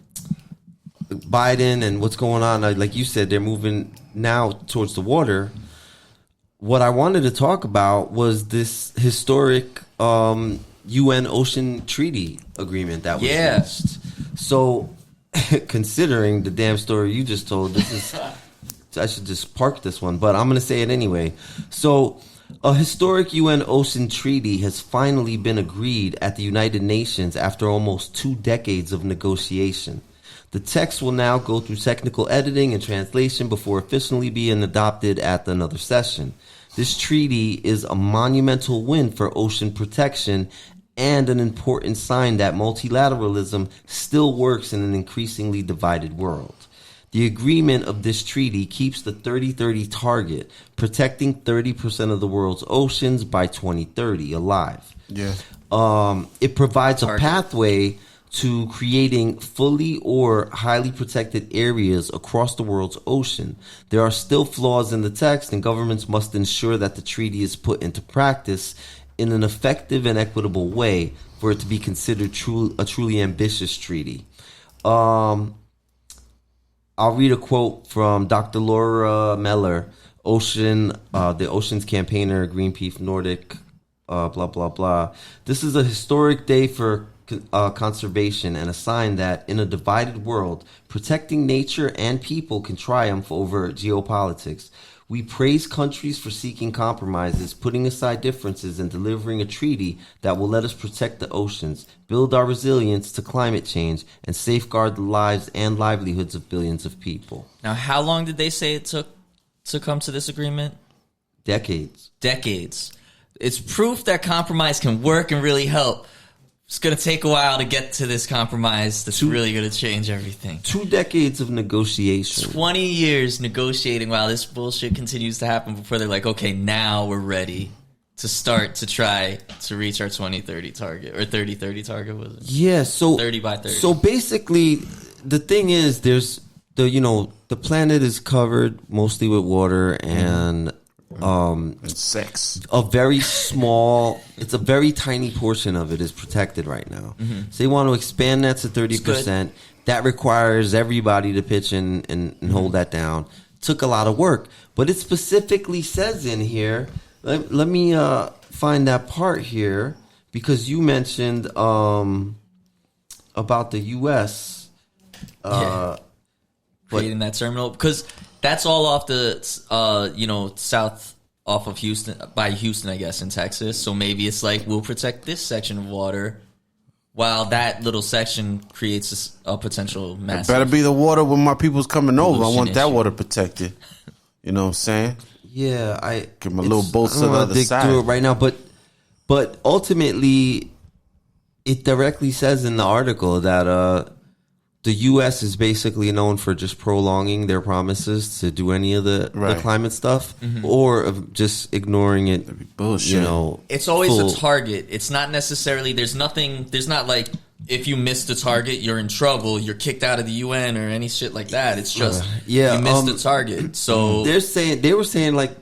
and what's going on, like you said, they're moving now towards the water. What I wanted to talk about was this historic UN Ocean Treaty Agreement that was reached. So, considering the damn story you just told, I should just park this one, but I'm going to say it anyway. So, a historic UN Ocean Treaty has finally been agreed at the United Nations after almost 2 decades of negotiation. The text will now go through technical editing and translation before officially being adopted at another session. This treaty is a monumental win for ocean protection and an important sign that multilateralism still works in an increasingly divided world. The agreement of this treaty keeps the 30-30 target, protecting 30% of the world's oceans by 2030 alive. Yeah. It provides a pathway to creating fully or highly protected areas across the world's ocean. There are still flaws in the text, and governments must ensure that the treaty is put into practice in an effective and equitable way for it to be considered a truly ambitious treaty. I'll read a quote from Dr. Laura Meller, the Oceans Campaigner, Greenpeace Nordic, blah, blah, blah. This is a historic day for conservation and a sign that in a divided world, protecting nature and people can triumph over geopolitics. We praise countries for seeking compromises, putting aside differences, and delivering a treaty that will let us protect the oceans, build our resilience to climate change, and safeguard the lives and livelihoods of billions of people. Now, how long did they say it took to come to this agreement? Decades. It's proof that compromise can work and really help. It's going to take a while to get to this compromise that's really going to change everything. 2 decades of negotiation. 20 years negotiating while this bullshit continues to happen before they're like, okay, now we're ready to start to try to reach our 2030 target. Or 30-30 target, was it? Yeah, so 30 by 30. So basically, the thing is, there's the planet is covered mostly with water and sex. It's a very tiny portion of it is protected right now. So they want to expand that to 30%. That requires everybody to pitch in and hold that down. Took a lot of work, but it specifically says in here, let me find that part here, because you mentioned about the U.S. Creating that terminal, because that's all off the south off of Houston, by Houston, I guess, in Texas. So maybe it's like, we'll protect this section of water while that little section creates a potential massive. It better be the water when my people's coming over. I want that issue. water protected. You know what I'm saying? Yeah, give them a little boat to the other side. Through it right now, but ultimately, it directly says in the article that the U.S. is basically known for just prolonging their promises to do any of the climate stuff, or of just ignoring it. Bullshit. It's always a target. It's not necessarily, there's not like, if you miss the target, you're in trouble, you're kicked out of the UN or any shit like that. It's just, you missed the target. So they were saying like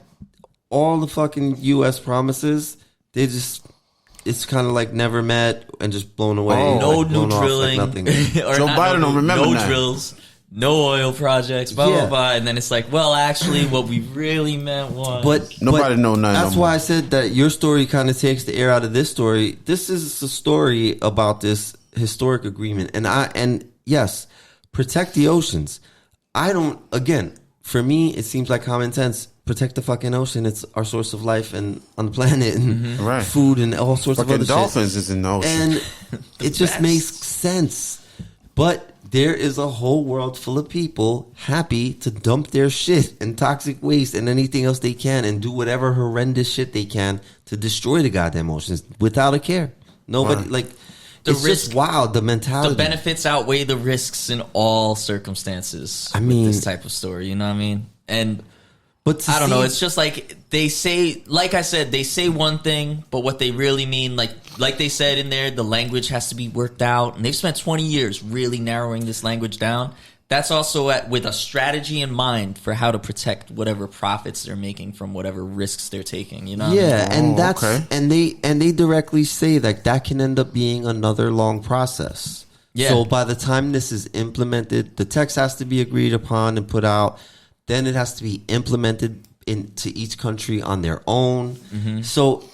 all the fucking U.S. promises, it's kind of like never met and just blown away. No new drilling. Like nothing. Joe Biden don't remember no that. drills, no oil projects, blah, blah, blah. And then it's like, well, actually, what we really meant was... But nobody know nothing. That's why I said that your story kind of takes the air out of this story. This is a story about this historic agreement. And yes, protect the oceans. For me, it seems like common sense. Protect the fucking ocean. It's our source of life and on the planet and food and all sorts of other dolphins shit. Is in the ocean. And it just makes sense. But there is a whole world full of people happy to dump their shit and toxic waste and anything else they can and do whatever horrendous shit they can to destroy the goddamn oceans without a care. Nobody, it's just wild, the mentality. The benefits outweigh the risks in all circumstances. I mean, with this type of story, you know what I mean? And but I don't know. It's just like they say, like I said, they say one thing, but what they really mean, like they said in there, the language has to be worked out. And they've spent 20 years really narrowing this language down. That's also with a strategy in mind for how to protect whatever profits they're making from whatever risks they're taking. You know? Yeah, and that's and they directly say that can end up being another long process. Yeah. So by the time this is implemented, the text has to be agreed upon and put out. Then it has to be implemented into each country on their own. Mm-hmm. So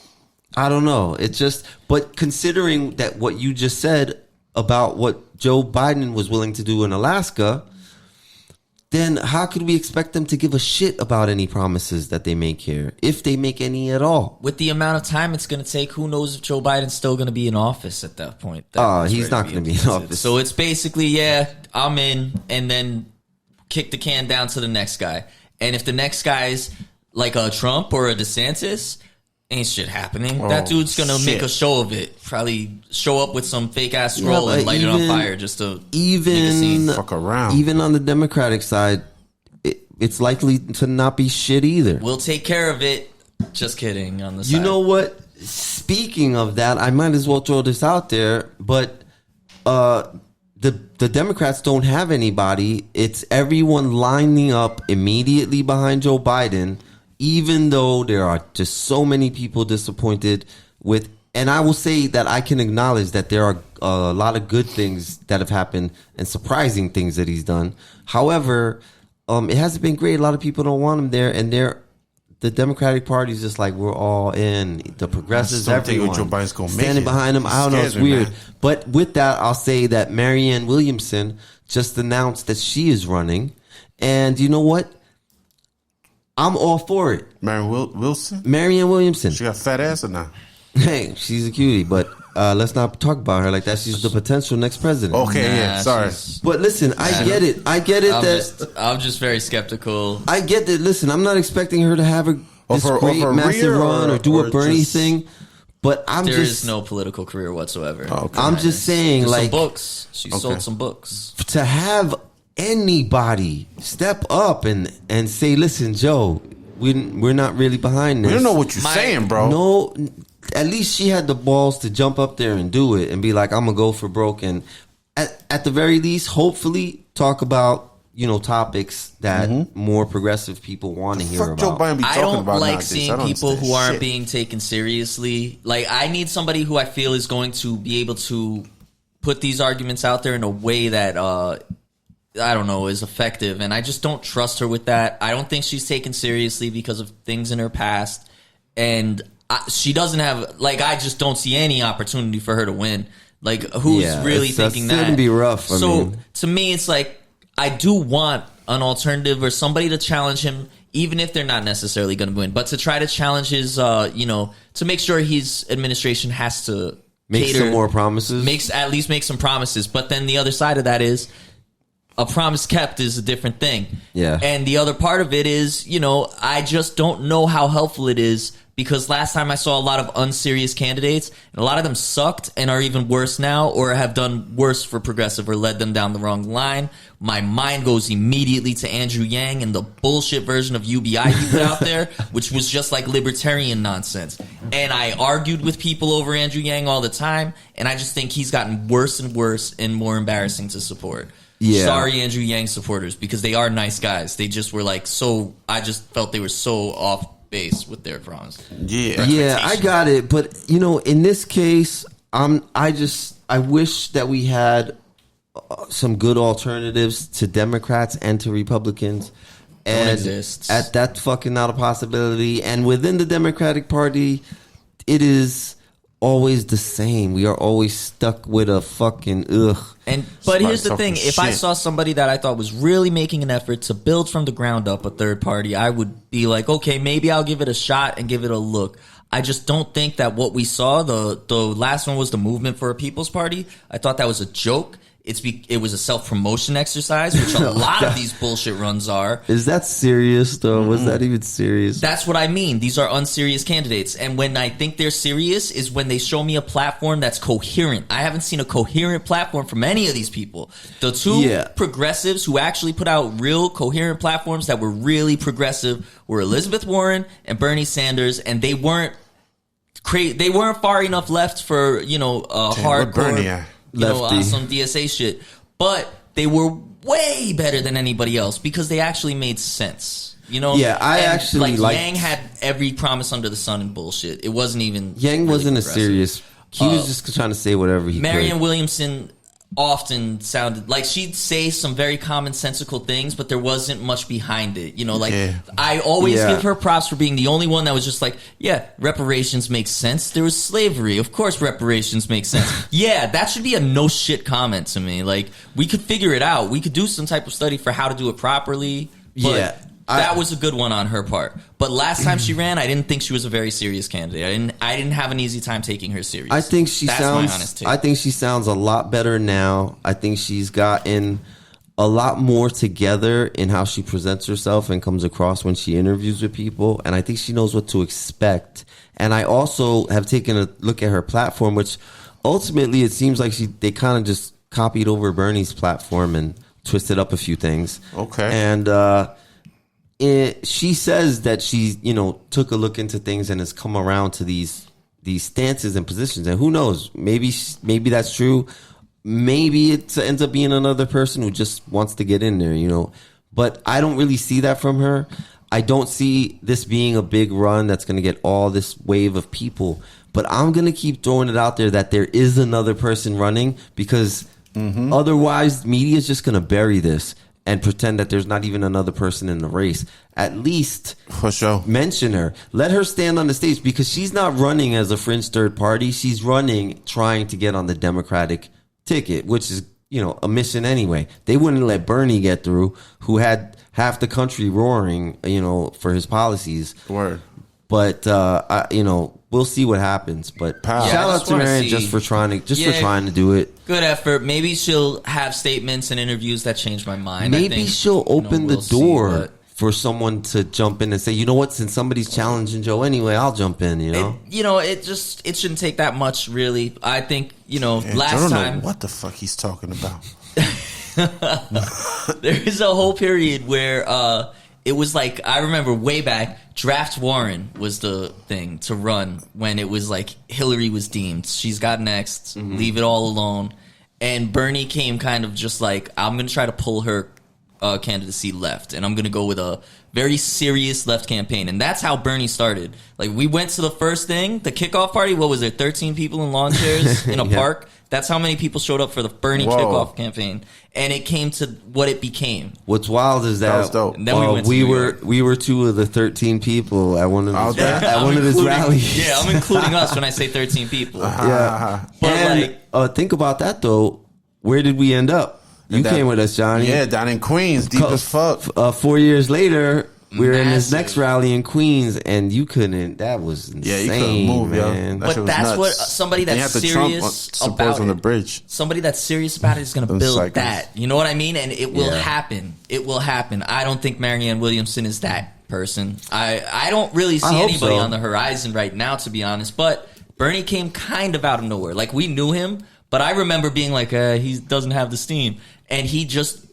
I don't know. It's just, but considering that what you just said about what Joe Biden was willing to do in Alaska, then how could we expect them to give a shit about any promises that they make here, if they make any at all? With the amount of time it's going to take, who knows if Joe Biden's still going to be in office at that point? He's not going to be in office. So it's basically, yeah, I'm in, and then kick the can down to the next guy. And if the next guy's like a Trump or a DeSantis, ain't shit happening. That dude's going to make a show of it. Probably show up with some fake ass roll and light it on fire just to make a scene. Fuck around. Even on the Democratic side, it's likely to not be shit either. We'll take care of it. Just kidding on the side. You know what? Speaking of that, I might as well throw this out there, but the Democrats don't have anybody. It's everyone lining up immediately behind Joe Biden, even though there are just so many people disappointed with. And I will say that I can acknowledge that there are a lot of good things that have happened and surprising things that he's done. However, it hasn't been great. A lot of people don't want him there, and the Democratic Party is just like, we're all in. The progressives, everyone Joe Biden's gonna standing behind him. I don't know. It's weird. Man. But with that, I'll say that Marianne Williamson just announced that she is running. And you know what? I'm all for it. Marianne Wilson? Marianne Williamson. She got fat ass or not? Hey, she's a cutie, but let's not talk about her like that. She's the potential next president. Okay, sorry. But listen, I get it. I'm just very skeptical. I get that. Listen, I'm not expecting her to have this great, massive run or do a Bernie thing. But there is no political career whatsoever. Okay. I'm just saying, there's like, some books. She sold some books. To have anybody step up and say, "Listen, Joe, we're not really behind this." We don't know what you're saying, bro. No. At least she had the balls to jump up there and do it and be like, I'm going to go for broke. And at the very least, hopefully talk about, topics that more progressive people want to hear about. Joe Biden be talking I don't about like seeing people who aren't being taken seriously. Like, I need somebody who I feel is going to be able to put these arguments out there in a way that, I don't know, is effective. And I just don't trust her with that. I don't think she's taken seriously because of things in her past. And she doesn't have, like, I just don't see any opportunity for her to win. Like, who's really thinking that? It's going to be rough. To me, it's like, I do want an alternative or somebody to challenge him, even if they're not necessarily going to win, but to try to challenge his, to make sure his administration has to make some more promises. At least make some promises. But then the other side of that is, a promise kept is a different thing. Yeah. And the other part of it is, I just don't know how helpful it is. Because last time I saw a lot of unserious candidates, and a lot of them sucked and are even worse now, or have done worse for progressive or led them down the wrong line. My mind goes immediately to Andrew Yang and the bullshit version of UBI he put out there, which was just like libertarian nonsense. And I argued with people over Andrew Yang all the time, and I just think he's gotten worse and worse and more embarrassing to support. Yeah. Sorry, Andrew Yang supporters, because they are nice guys. They just were like I just felt they were so off base with their promise. Yeah, I got it. But in this case, I wish that we had some good alternatives to Democrats and to Republicans. And that's fucking not a possibility. And within the Democratic Party, it is always the same. We are always stuck with a fucking But here's the thing. If I saw somebody that I thought was really making an effort to build from the ground up a third party, I would be like, okay, maybe I'll give it a shot and give it a look. I just don't think that what we saw, the last one was the Movement for a People's Party. I thought that was a joke. it was a self-promotion exercise, which a lot of these bullshit runs are. Is that serious, though? Was that even serious? That's what I mean. These are unserious candidates. And when I think they're serious is when they show me a platform that's coherent. I haven't seen a coherent platform from any of these people. The two progressives who actually put out real coherent platforms that were really progressive were Elizabeth Warren and Bernie Sanders, and they weren't far enough left for, hardcore, some DSA shit. But they were way better than anybody else because they actually made sense. I actually Yang had every promise under the sun and bullshit. It wasn't even Yang really wasn't progressive. a serious. He was just trying to say whatever he Marianne could. Williamson often sounded like she'd say some very commonsensical things, but there wasn't much behind it. I always give her props for being the only one that was just like, reparations make sense. There was slavery. Of course reparations make sense. That should be a no shit comment to me. Like, we could figure it out. We could do some type of study for how to do it properly. But that was a good one on her part. But last time she ran, I didn't think she was a very serious candidate. I didn't have an easy time taking her serious. I think she That's my honest take. I think she sounds a lot better now. I think she's gotten a lot more together in how she presents herself and comes across when she interviews with people. And I think she knows what to expect. And I also have taken a look at her platform, which ultimately it seems like they kind of just copied over Bernie's platform and twisted up a few things. Okay. And she says that she, took a look into things and has come around to these stances and positions. And who knows? Maybe that's true. Maybe it ends up being another person who just wants to get in there, But I don't really see that from her. I don't see this being a big run that's going to get all this wave of people. But I'm going to keep throwing it out there that there is another person running because otherwise media is just going to bury this and pretend that there's not even another person in the race. At least for sure mention her. Let her stand on the stage because she's not running as a fringe third party. She's running trying to get on the Democratic ticket, which is, a mission anyway. They wouldn't let Bernie get through, who had half the country roaring, for his policies. Word. But, we'll see what happens. But shout out to Marianne just for trying to do it. Good effort. Maybe she'll have statements and interviews that change my mind. Maybe she'll open the door for someone to jump in and say, you know what, since somebody's challenging Joe anyway, I'll jump in, It shouldn't take that much, really. I think, last I don't time. know what the fuck he's talking about. There is a whole period where it was like, I remember way back, Draft Warren was the thing to run when it was like Hillary was deemed. She's got next. Leave it all alone. And Bernie came kind of just like, I'm going to try to pull her candidacy left. And I'm going to go with a very serious left campaign. And that's how Bernie started. Like, we went to the first thing, the kickoff party. What was there? 13 people in lawn chairs in a park. That's how many people showed up for the Bernie kickoff campaign. And it came to what it became. What's wild is that was dope. And then we were two of the 13 people at one of his rallies. Yeah, I'm including us when I say 13 people. Yeah. But and think about that though. Where did we end up? You came with us, Johnny. Yeah, down in Queens, deep as fuck. 4 years later, we were in his next rally in Queens, and you couldn't. That was insane. Yeah, you couldn't move, man. But that's what somebody that's serious about on the bridge. Somebody that's serious about it is going to build that. You know what I mean? And it will happen. It will happen. I don't think Marianne Williamson is that person. I don't really see anybody on the horizon right now, to be honest. But Bernie came kind of out of nowhere. Like, we knew him, but I remember being like, he doesn't have the steam. And he just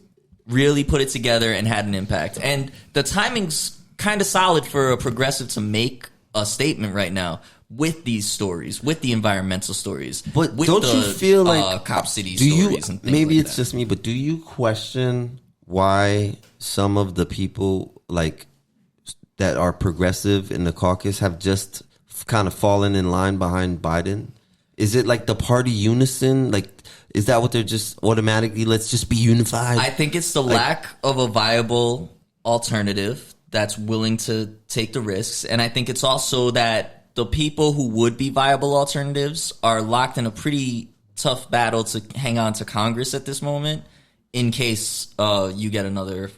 really put it together and had an impact. And the timing's kind of solid for a progressive to make a statement right now with these stories, with the environmental stories. But with don't you feel like Cop City stories and things maybe like it's that. just me, but do you question why some of the people like that are progressive in the caucus have just kind of fallen in line behind Biden? Is it like the party unison? Like, is that what they're just automatically, let's just be unified? I think it's the lack of a viable alternative that's willing to take the risks. And I think it's also that the people who would be viable alternatives are locked in a pretty tough battle to hang on to Congress at this moment in case you get another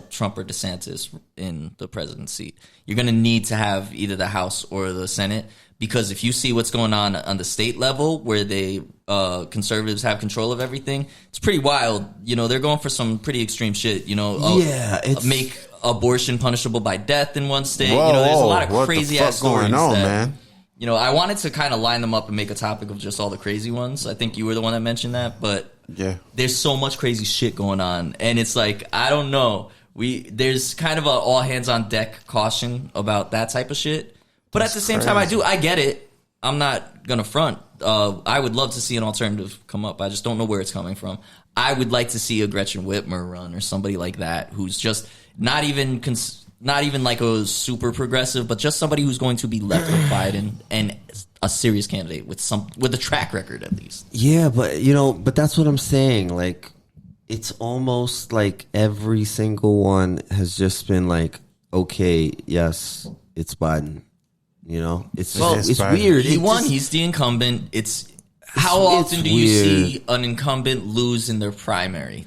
Trump or DeSantis in the presidency seat. You're going to need to have either the House or the Senate. Because if you see what's going on the state level, where they conservatives have control of everything, it's pretty wild. You know, they're going for some pretty extreme shit. You know, make abortion punishable by death in one state. Whoa, you know, there's a lot of crazy ass stories going on, that, man. You know, I wanted to kind of line them up and make a topic of just all the crazy ones. I think you were the one that mentioned that, but there's so much crazy shit going on, and it's like, I don't know. There's kind of a all hands on deck caution about that type of shit. But at the same time, I get it. I'm not gonna front. I would love to see an alternative come up. I just don't know where it's coming from. I would like to see a Gretchen Whitmer run or somebody like that, who's just not even like a super progressive, but just somebody who's going to be left with Biden and a serious candidate with a track record at least. Yeah, but that's what I'm saying. Like, it's almost like every single one has just been like, okay, yes, it's Biden. You know, it's weird. He won. He's the incumbent. How often do you see an incumbent lose in their primary?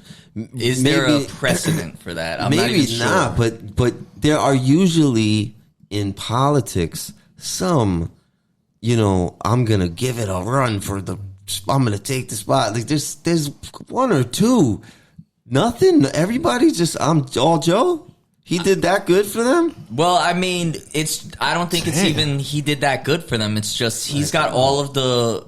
Is there a precedent for that? I'm not even sure. But there are usually in politics some, you know, I'm gonna give it a run I'm gonna take the spot. Like there's one or two. Nothing. Everybody's just, I'm all Joe. He did that good for them? Well, I mean, I don't think it's even he did that good for them. It's just he's got all of the,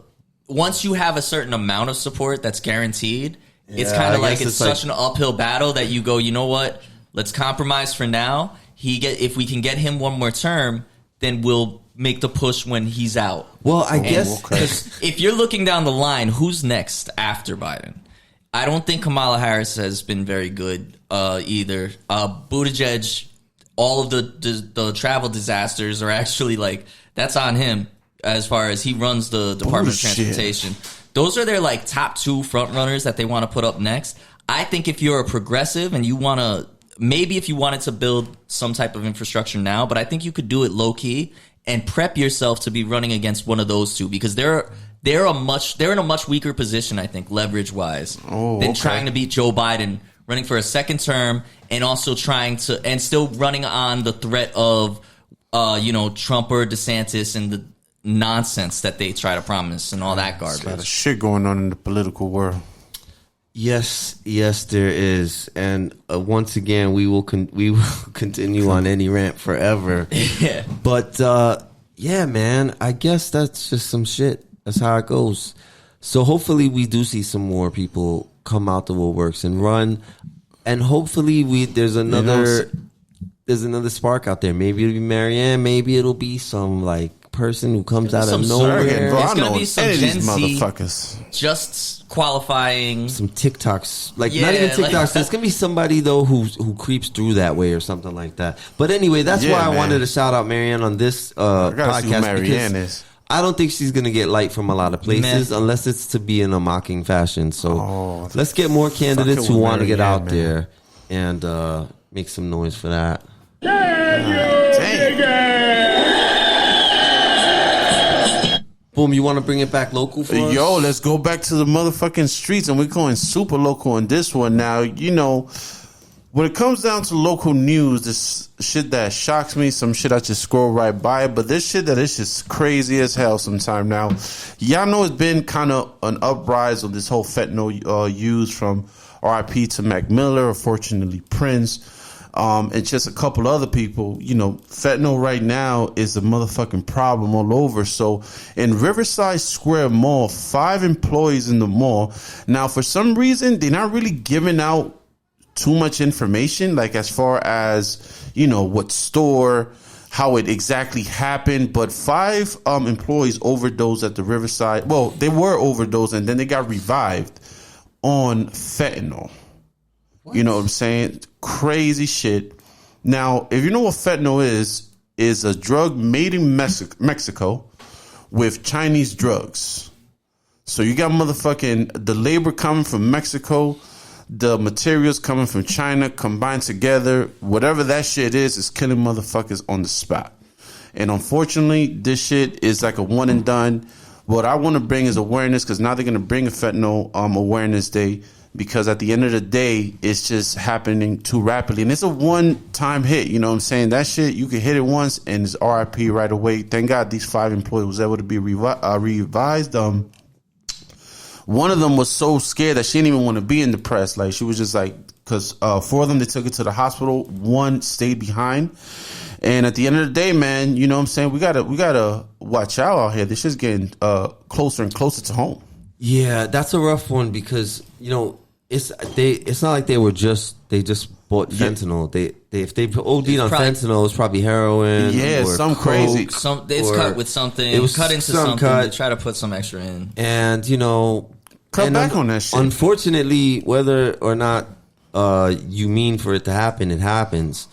once you have a certain amount of support that's guaranteed, it's kind of like it's such an uphill battle that you go, you know what? Let's compromise for now. If we can get him one more term, then we'll make the push when he's out. Well, I guess because if you're looking down the line, who's next after Biden? I don't think Kamala Harris has been very good either. Buttigieg, all of the travel disasters are actually like, that's on him as far as he runs the Department of Transportation. Those are their like top two front runners that they want to put up next. I think if you're a progressive and you want to, maybe if you wanted to build some type of infrastructure now, but I think you could do it low key and prep yourself to be running against one of those two, because they're in a much weaker position, I think, leverage wise, than trying to beat Joe Biden, running for a second term, and also still running on the threat of, Trump or DeSantis and the nonsense that they try to promise and all that garbage. There's a lot of shit going on in the political world. Yes, there is, and once again, we will continue on any rant forever. Yeah, but yeah, man, I guess that's just some shit. That's how it goes. So hopefully we do see some more people come out the woodworks and run, and hopefully there's another spark out there. Maybe it'll be Marianne. Maybe it'll be some like person who comes out of nowhere. It's gonna be some Gen Z motherfuckers just qualifying. Some TikToks, not even TikToks. There's gonna be somebody though who creeps through that way or something like that. But anyway, that's why I wanted to shout out Marianne on this podcast, Marianne is. I don't think she's going to get light from a lot of places unless it's to be in a mocking fashion. So let's get more candidates who want to get out there and make some noise for that. Boom, you want to bring it back local for us? Yo, let's go back to the motherfucking streets, and we're going super local on this one. Now, when it comes down to local news, this shit that shocks me, some shit I just scroll right by, but this shit that is just crazy as hell sometime now. Y'all know it's been kind of an uprise of this whole fentanyl use from R.I.P. to Mac Miller, unfortunately Prince, and just a couple other people. Fentanyl right now is a motherfucking problem all over. So in Riverside Square Mall, 5 employees in the mall. Now, for some reason, they're not really giving out too much information, like as far as, what store, how it exactly happened. But 5 employees overdosed at the Riverside. Well, they were overdosed and then they got revived on fentanyl. What? You know what I'm saying? Crazy shit. Now, if you know what fentanyl is a drug made in Mexico with Chinese drugs. So you got the labor coming from Mexico, the materials coming from China combined together. Whatever that shit is killing motherfuckers on the spot. And unfortunately, this shit is like a one and done. What I want to bring is awareness, because now they're going to bring a fentanyl awareness day because at the end of the day, it's just happening too rapidly. And it's a one-time hit, you know what I'm saying? That shit, you can hit it once and it's RIP right away. Thank God these 5 employees was able to be revised. One of them was so scared that she didn't even want to be in the press. Like, she was just like, because 4 of them, they took her to the hospital. 1 stayed behind. And at the end of the day, man, you know what I'm saying? We gotta watch out here. This shit's getting closer and closer to home. Yeah, that's a rough one because, you know, it's not like they just bought fentanyl. If they OD'd on fentanyl, it's probably heroin. Yeah, or some coke, crazy. It's cut with something. It was cut into something. They try to put some extra in. And, you know, cut back on that shit. Unfortunately, whether or not you mean for it to happen, it happens.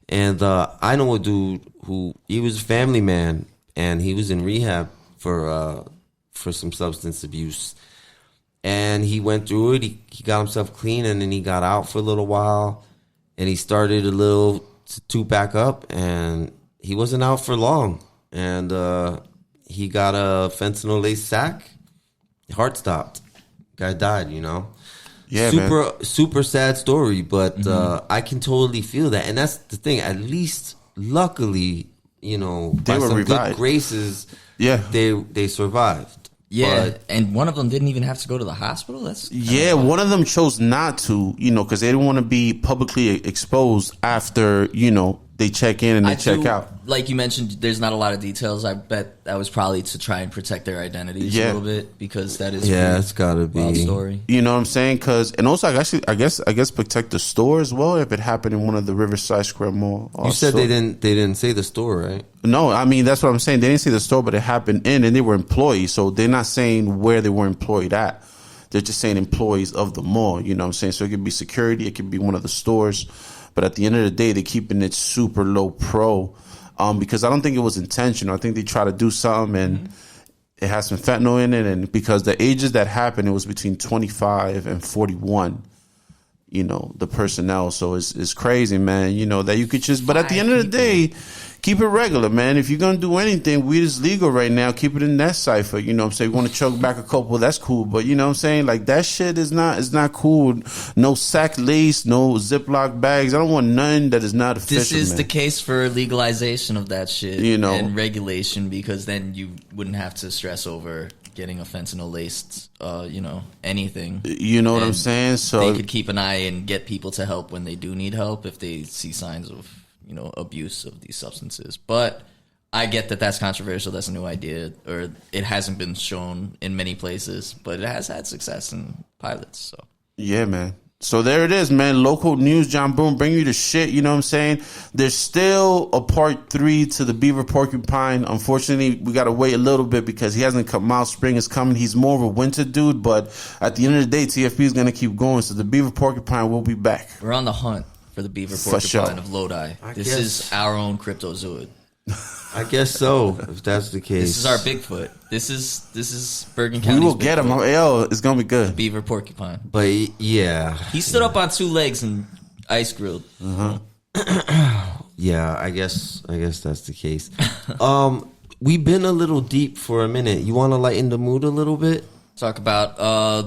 And I know a dude who, he was a family man, and he was in rehab for some substance abuse. And he went through it. He got himself clean, and then he got out for a little while. And he started a little to back up, and he wasn't out for long. And he got a fentanyl-laced sack. Heart stopped. Guy died, you know. Yeah, super sad story, but I can totally feel that, and that's the thing. At least, luckily, you know, they by were some revived. good graces, yeah, they survived. Yeah, but, and one of them didn't even have to go to the hospital. One of them chose not to, you know, because they didn't want to be publicly exposed after, you know, they check in and they check out. Like you mentioned, there's not a lot of details. I bet that was probably to try and protect their identities a little bit, because that is it's gotta be wild story. You know what I'm saying? And also, I guess protect the store as well if it happened in one of the Riverside Square Mall. You said they didn't say the store, right? No, I mean that's what I'm saying. They didn't say the store, but it happened and they were employees, so they're not saying where they were employed at. They're just saying employees of the mall. You know what I'm saying? So it could be security, it could be one of the stores. But at the end of the day, they're keeping it super low pro, because I don't think it was intentional. I think they try to do something and it has some fentanyl in it. And because the ages that happened, it was between 25 and 41, you know, the personnel. So it's crazy, man, you know, that you could just, but at the end of the day, keep it regular, man. If you're going to do anything, weed is legal right now. Keep it in that cipher. You know what I'm saying? You want to choke back a couple, that's cool. But you know what I'm saying? Like, that shit is not cool. No sack lace, no Ziploc bags. I don't want none that is not official, This is man. the case for legalization of that shit, you know, and regulation, because then you wouldn't have to stress over getting a fentanyl laced, you know, anything. You know what I'm saying? So they could keep an eye and get people to help when they do need help if they see signs of, you know, abuse of these substances. But I get that that's controversial. That's a new idea, or it hasn't been shown in many places, but it has had success in pilots. So yeah, man. So there it is, man. Local news, jhanboom, bring you the shit. You know what I'm saying? There's still a part 3 to the Beaver Porcupine. Unfortunately, we got to wait a little bit because he hasn't come out. Spring is coming. He's more of a winter dude, but at the end of the day, TFP is going to keep going. So the Beaver Porcupine will be back. We're on the hunt for the Beaver Porcupine of Lodi. This is our own cryptozoid. I guess so, if that's the case. This is our Bigfoot. This is Bergen County. We will get him. Yo, it's gonna be good. Beaver Porcupine. But yeah, he stood up on 2 legs and ice grilled. Yeah, I guess that's the case. We've been a little deep for a minute. You want to lighten the mood a little bit? Talk about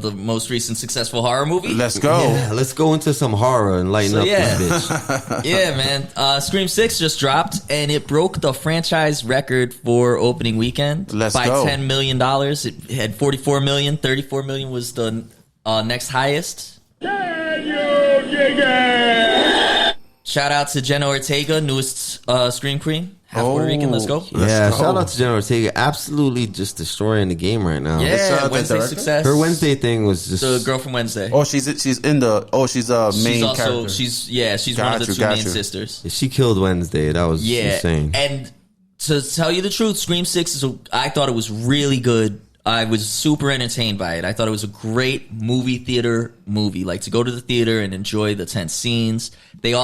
the most recent successful horror movie. Let's go. Yeah, let's go into some horror and lighten up this bitch. Yeah, man. Scream 6 just dropped, and it broke the franchise record for opening weekend by $10 million. It had 44 million. 34 million was the next highest. Can you dig it? Shout out to Jenna Ortega, newest Scream Queen. Half Puerto Rican, let's go. Yeah, shout out to Jenna Ortega. Absolutely just destroying the game right now. Yeah, Wednesday success. Her Wednesday thing was just... The girl from Wednesday. Oh, she's in the... Oh, she's a main character. She's one of the 2 main sisters. She killed Wednesday. That was insane. And to tell you the truth, Scream 6 I thought it was really good. I was super entertained by it. I thought it was a great movie theater movie. Like, to go to the theater and enjoy the tense scenes. They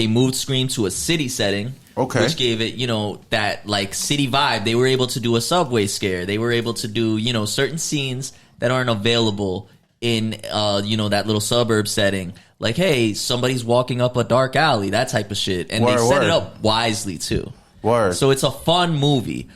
moved Scream to a city setting. Okay. Which gave it, you know, that like city vibe. They were able to do a subway scare. They were able to do, you know, certain scenes that aren't available in, you know, that little suburb setting. Like, hey, somebody's walking up a dark alley, that type of shit. And they set it up wisely too. Word. So it's a fun movie.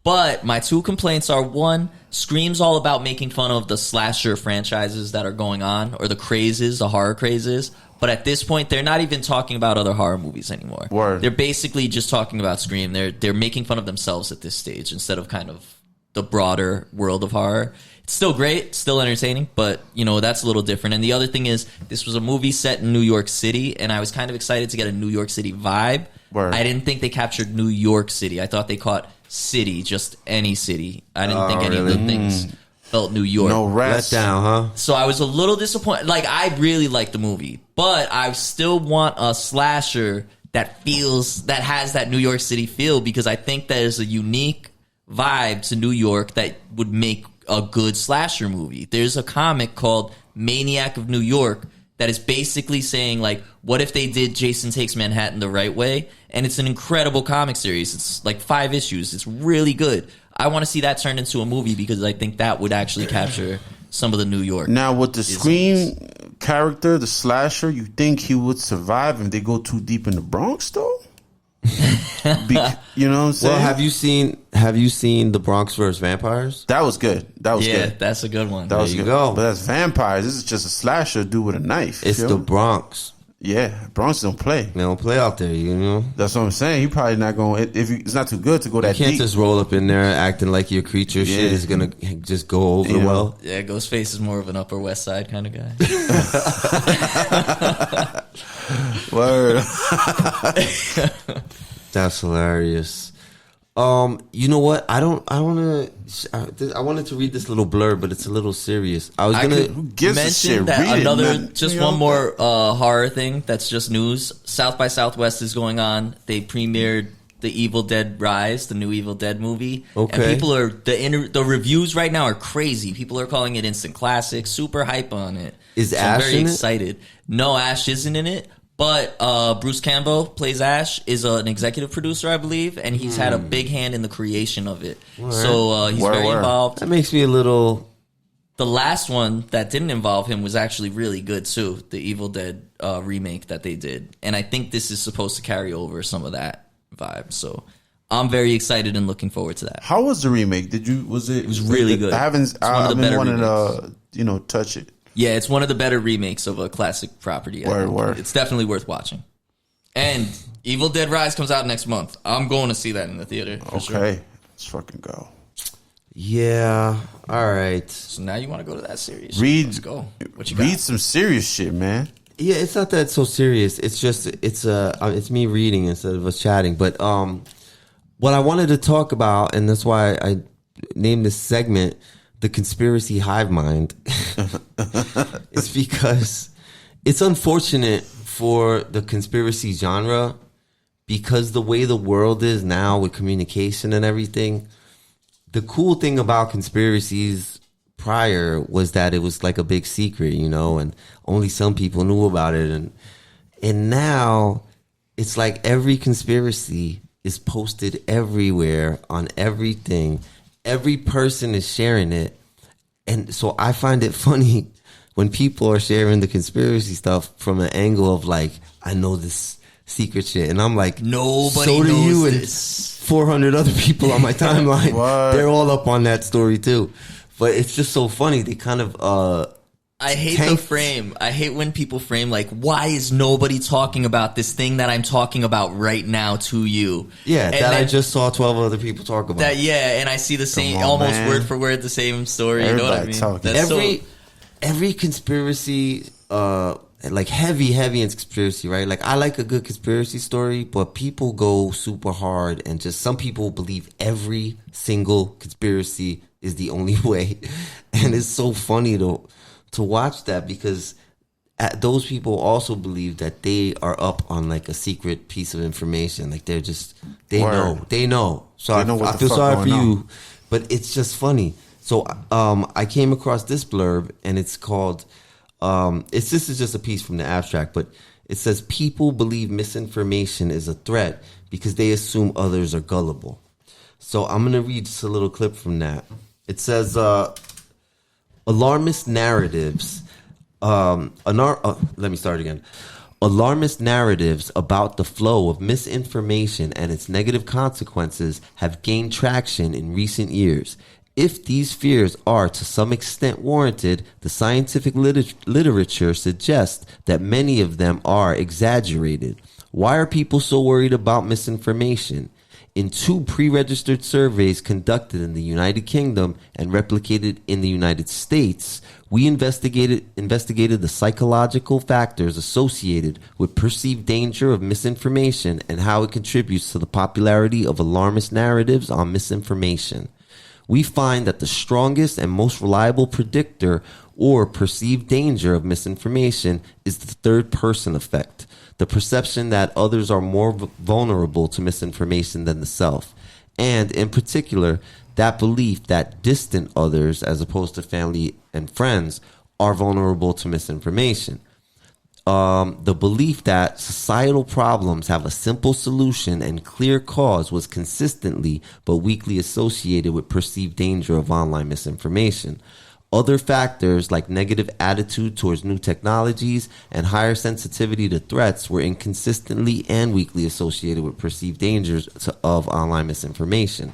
But my two complaints are, one, Scream's all about making fun of the slasher franchises that are going on, or the crazes, the horror crazes. But at this point, they're not even talking about other horror movies anymore. Word. They're basically just talking about Scream. They're making fun of themselves at this stage instead of kind of the broader world of horror. It's still great, still entertaining, but, that's a little different. And the other thing is, this was a movie set in New York City, and I was kind of excited to get a New York City vibe. Word. I didn't think they captured New York City. I thought they caught city, just any city. I didn't think any of the things felt New York. No rest. Let down, huh? So I was a little disappointed. Like, I really liked the movie, but I still want a slasher that has that New York City feel, because I think there's a unique vibe to New York that would make a good slasher movie. There's a comic called Maniac of New York that is basically saying, like, what if they did Jason Takes Manhattan the right way? And it's an incredible comic series. It's like 5 issues. It's really good. I want to see that turned into a movie, because I think that would actually capture some of the New York. Now, with the Scream character, the slasher, you think he would survive if they go too deep in the Bronx, though? You know what I'm saying? Well, have you seen The Bronx vs. Vampires? That was good. That was good. That's a good one. That was There you good. go. But that's vampires. This is just a slasher dude with a knife. It's you the know? Bronx. Yeah, Bronx don't play. They don't play out there, That's what I'm saying. He probably not going. If it's not too good to go that You can't deep. just roll up in there acting like your creature shit is gonna just go over well. Yeah, Ghostface is more of an Upper West Side kind of guy. Word. That's hilarious. You know what? I wanted to read this little blurb, but it's a little serious. Who gives a shit? Mention that Read another, it, man. just You know? one more horror thing that's just news. South by Southwest is going on. They premiered the Evil Dead Rise, the new Evil Dead movie. Okay. And people are, the reviews right now are crazy. People are calling it instant classic, super hype on it. Is so Ash I'm very in it? excited. No, Ash isn't in it. But Bruce Campbell plays Ash, is an executive producer, I believe, and he's had a big hand in the creation of it. So he's very involved. That makes me a little. The last one that didn't involve him was actually really good too, the Evil Dead remake that they did. And I think this is supposed to carry over some of that vibe. So I'm very excited and looking forward to that. How was the remake? It was really good. I haven't. It's one of the better wanted to touch it. Yeah, it's one of the better remakes of a classic property. Word. It's definitely worth watching. And Evil Dead Rise comes out next month. I'm going to see that in the theater. For sure. Let's fucking go. Yeah. All right. So now you want to go to that series? Read. Let's go. What you got? Read some serious shit, man. Yeah, it's not that it's so serious. It's just it's me reading instead of us chatting. But what I wanted to talk about, and that's why I named this segment "The Conspiracy Hive Mind," is because it's unfortunate for the conspiracy genre, because the way the world is now with communication and everything. The cool thing about conspiracies prior was that it was like a big secret, and only some people knew about it. And now it's like every conspiracy is posted everywhere on everything. Every person is sharing it. And so I find it funny when people are sharing the conspiracy stuff from an angle of like, I know this secret shit. And I'm like, Nobody so do knows you this. And 400 other people on my timeline. They're all up on that story too. But it's just so funny. They kind of I hate the frame. I hate when people frame like, why is nobody talking about this thing that I'm talking about right now to you? Yeah, and that I just saw 12 other people talk about. That, yeah, and I see the same, on, almost man. word for word, the same story. Everybody you know what I mean? talking. That's Every conspiracy, like heavy in conspiracy, right? Like I like a good conspiracy story, but people go super hard and just some people believe every single conspiracy is the only way. And it's so funny to watch that, because those people also believe that they are up on like a secret piece of information. Like they know. So They know what I the feel fuck sorry for going you, on. but it's just funny. So I came across this blurb, and it's called, this is just a piece from the abstract, but it says, people believe misinformation is a threat because they assume others are gullible. So I'm going to read just a little clip from that. It says, alarmist narratives. Let me start again. Alarmist narratives about the flow of misinformation and its negative consequences have gained traction in recent years. If these fears are to some extent warranted, the scientific literature suggests that many of them are exaggerated. Why are people so worried about misinformation? In 2 pre-registered surveys conducted in the United Kingdom and replicated in the United States, we investigated the psychological factors associated with perceived danger of misinformation and how it contributes to the popularity of alarmist narratives on misinformation. We find that the strongest and most reliable predictor or perceived danger of misinformation is the third-person effect, the perception that others are more vulnerable to misinformation than the self, and in particular, that belief that distant others, as opposed to family and friends, are vulnerable to misinformation. The belief that societal problems have a simple solution and clear cause was consistently but weakly associated with perceived danger of online misinformation. Other factors like negative attitude towards new technologies and higher sensitivity to threats were inconsistently and weakly associated with perceived dangers of online misinformation.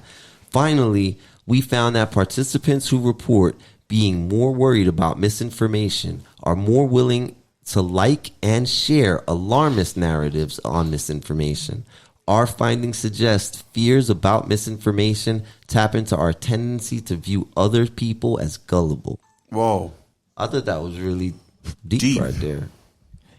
Finally, we found that participants who report being more worried about misinformation are more willing to like and share alarmist narratives on misinformation. Our findings suggest fears about misinformation tap into our tendency to view other people as gullible. Whoa. I thought that was really deep right there.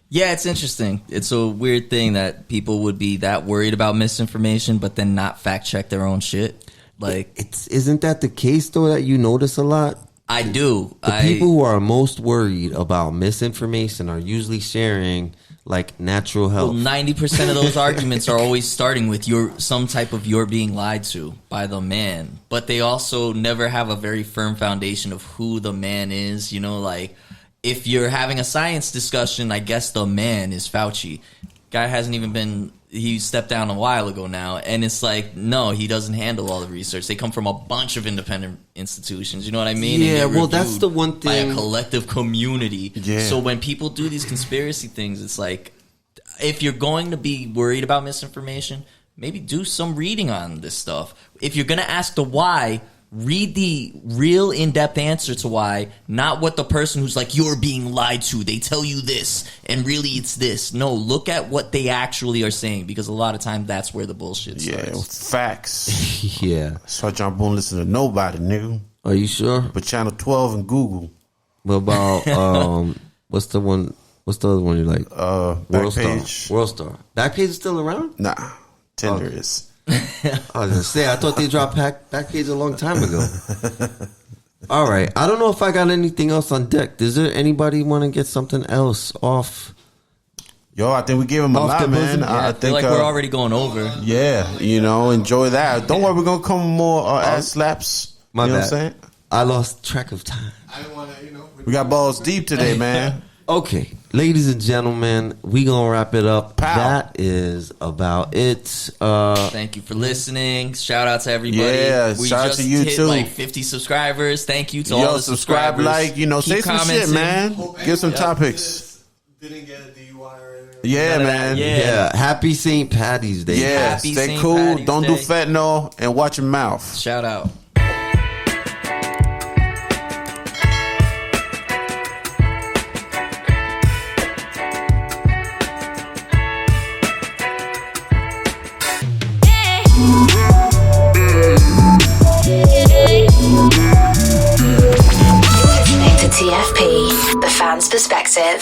Yeah, it's interesting. It's a weird thing that people would be that worried about misinformation, but then not fact check their own shit. Like, isn't that the case though that you notice a lot? I do. The people who are most worried about misinformation are usually sharing like natural health. Well, 90% of those arguments are always starting with some type of you're being lied to by the man, but they also never have a very firm foundation of who the man is. You know, like if you're having a science discussion, I guess the man is Fauci. Guy hasn't even been. He stepped down a while ago now, and it's like, no, he doesn't handle all the research. They come from a bunch of independent institutions. You know what I mean? Yeah, well, that's the one thing. By a collective community. Yeah. So when people do these conspiracy things, it's like, if you're going to be worried about misinformation, maybe do some reading on this stuff. If you're going to ask the why, read the real in-depth answer to why, not what the person who's like, you're being lied to, they tell you this, and really it's this. No, look at what they actually are saying, because a lot of times that's where the bullshit starts. Yeah, facts. Yeah. So jhanboom listen to nobody, nigga. Are you sure? But Channel 12 and Google. What about, what's the other one you like? Backpage. Worldstar. Backpage is still around? Nah, Tinder is. I was gonna say, I thought they dropped Backpage a long time ago. All right, I don't know if I got anything else on deck. Does there anybody want to get something else off? Yo, I think we gave him a lot, man. Yeah, I feel like we're already going over. Yeah, enjoy that. Don't worry, we're gonna come more ass slaps. My you know bad. what I'm saying? I lost track of time. I don't want to, We got balls deep today, man. Okay, ladies and gentlemen, we gonna wrap it up. Pow. That is about it. Thank you for listening. Shout out to everybody. Yeah, we shout out just to you hit too. like 50 subscribers. Thank you to all the subscribe, subscribers. like, say Keep some shit, commenting. man. Give some topics. Didn't get a DUI or anything. Yeah, None of man. that, yeah. Happy St. Patty's Day. Yeah, Happy stay St. cool. Patty's Don't Day. do fentanyl and watch your mouth. Shout out. Listening to TFP, the fan's perspective.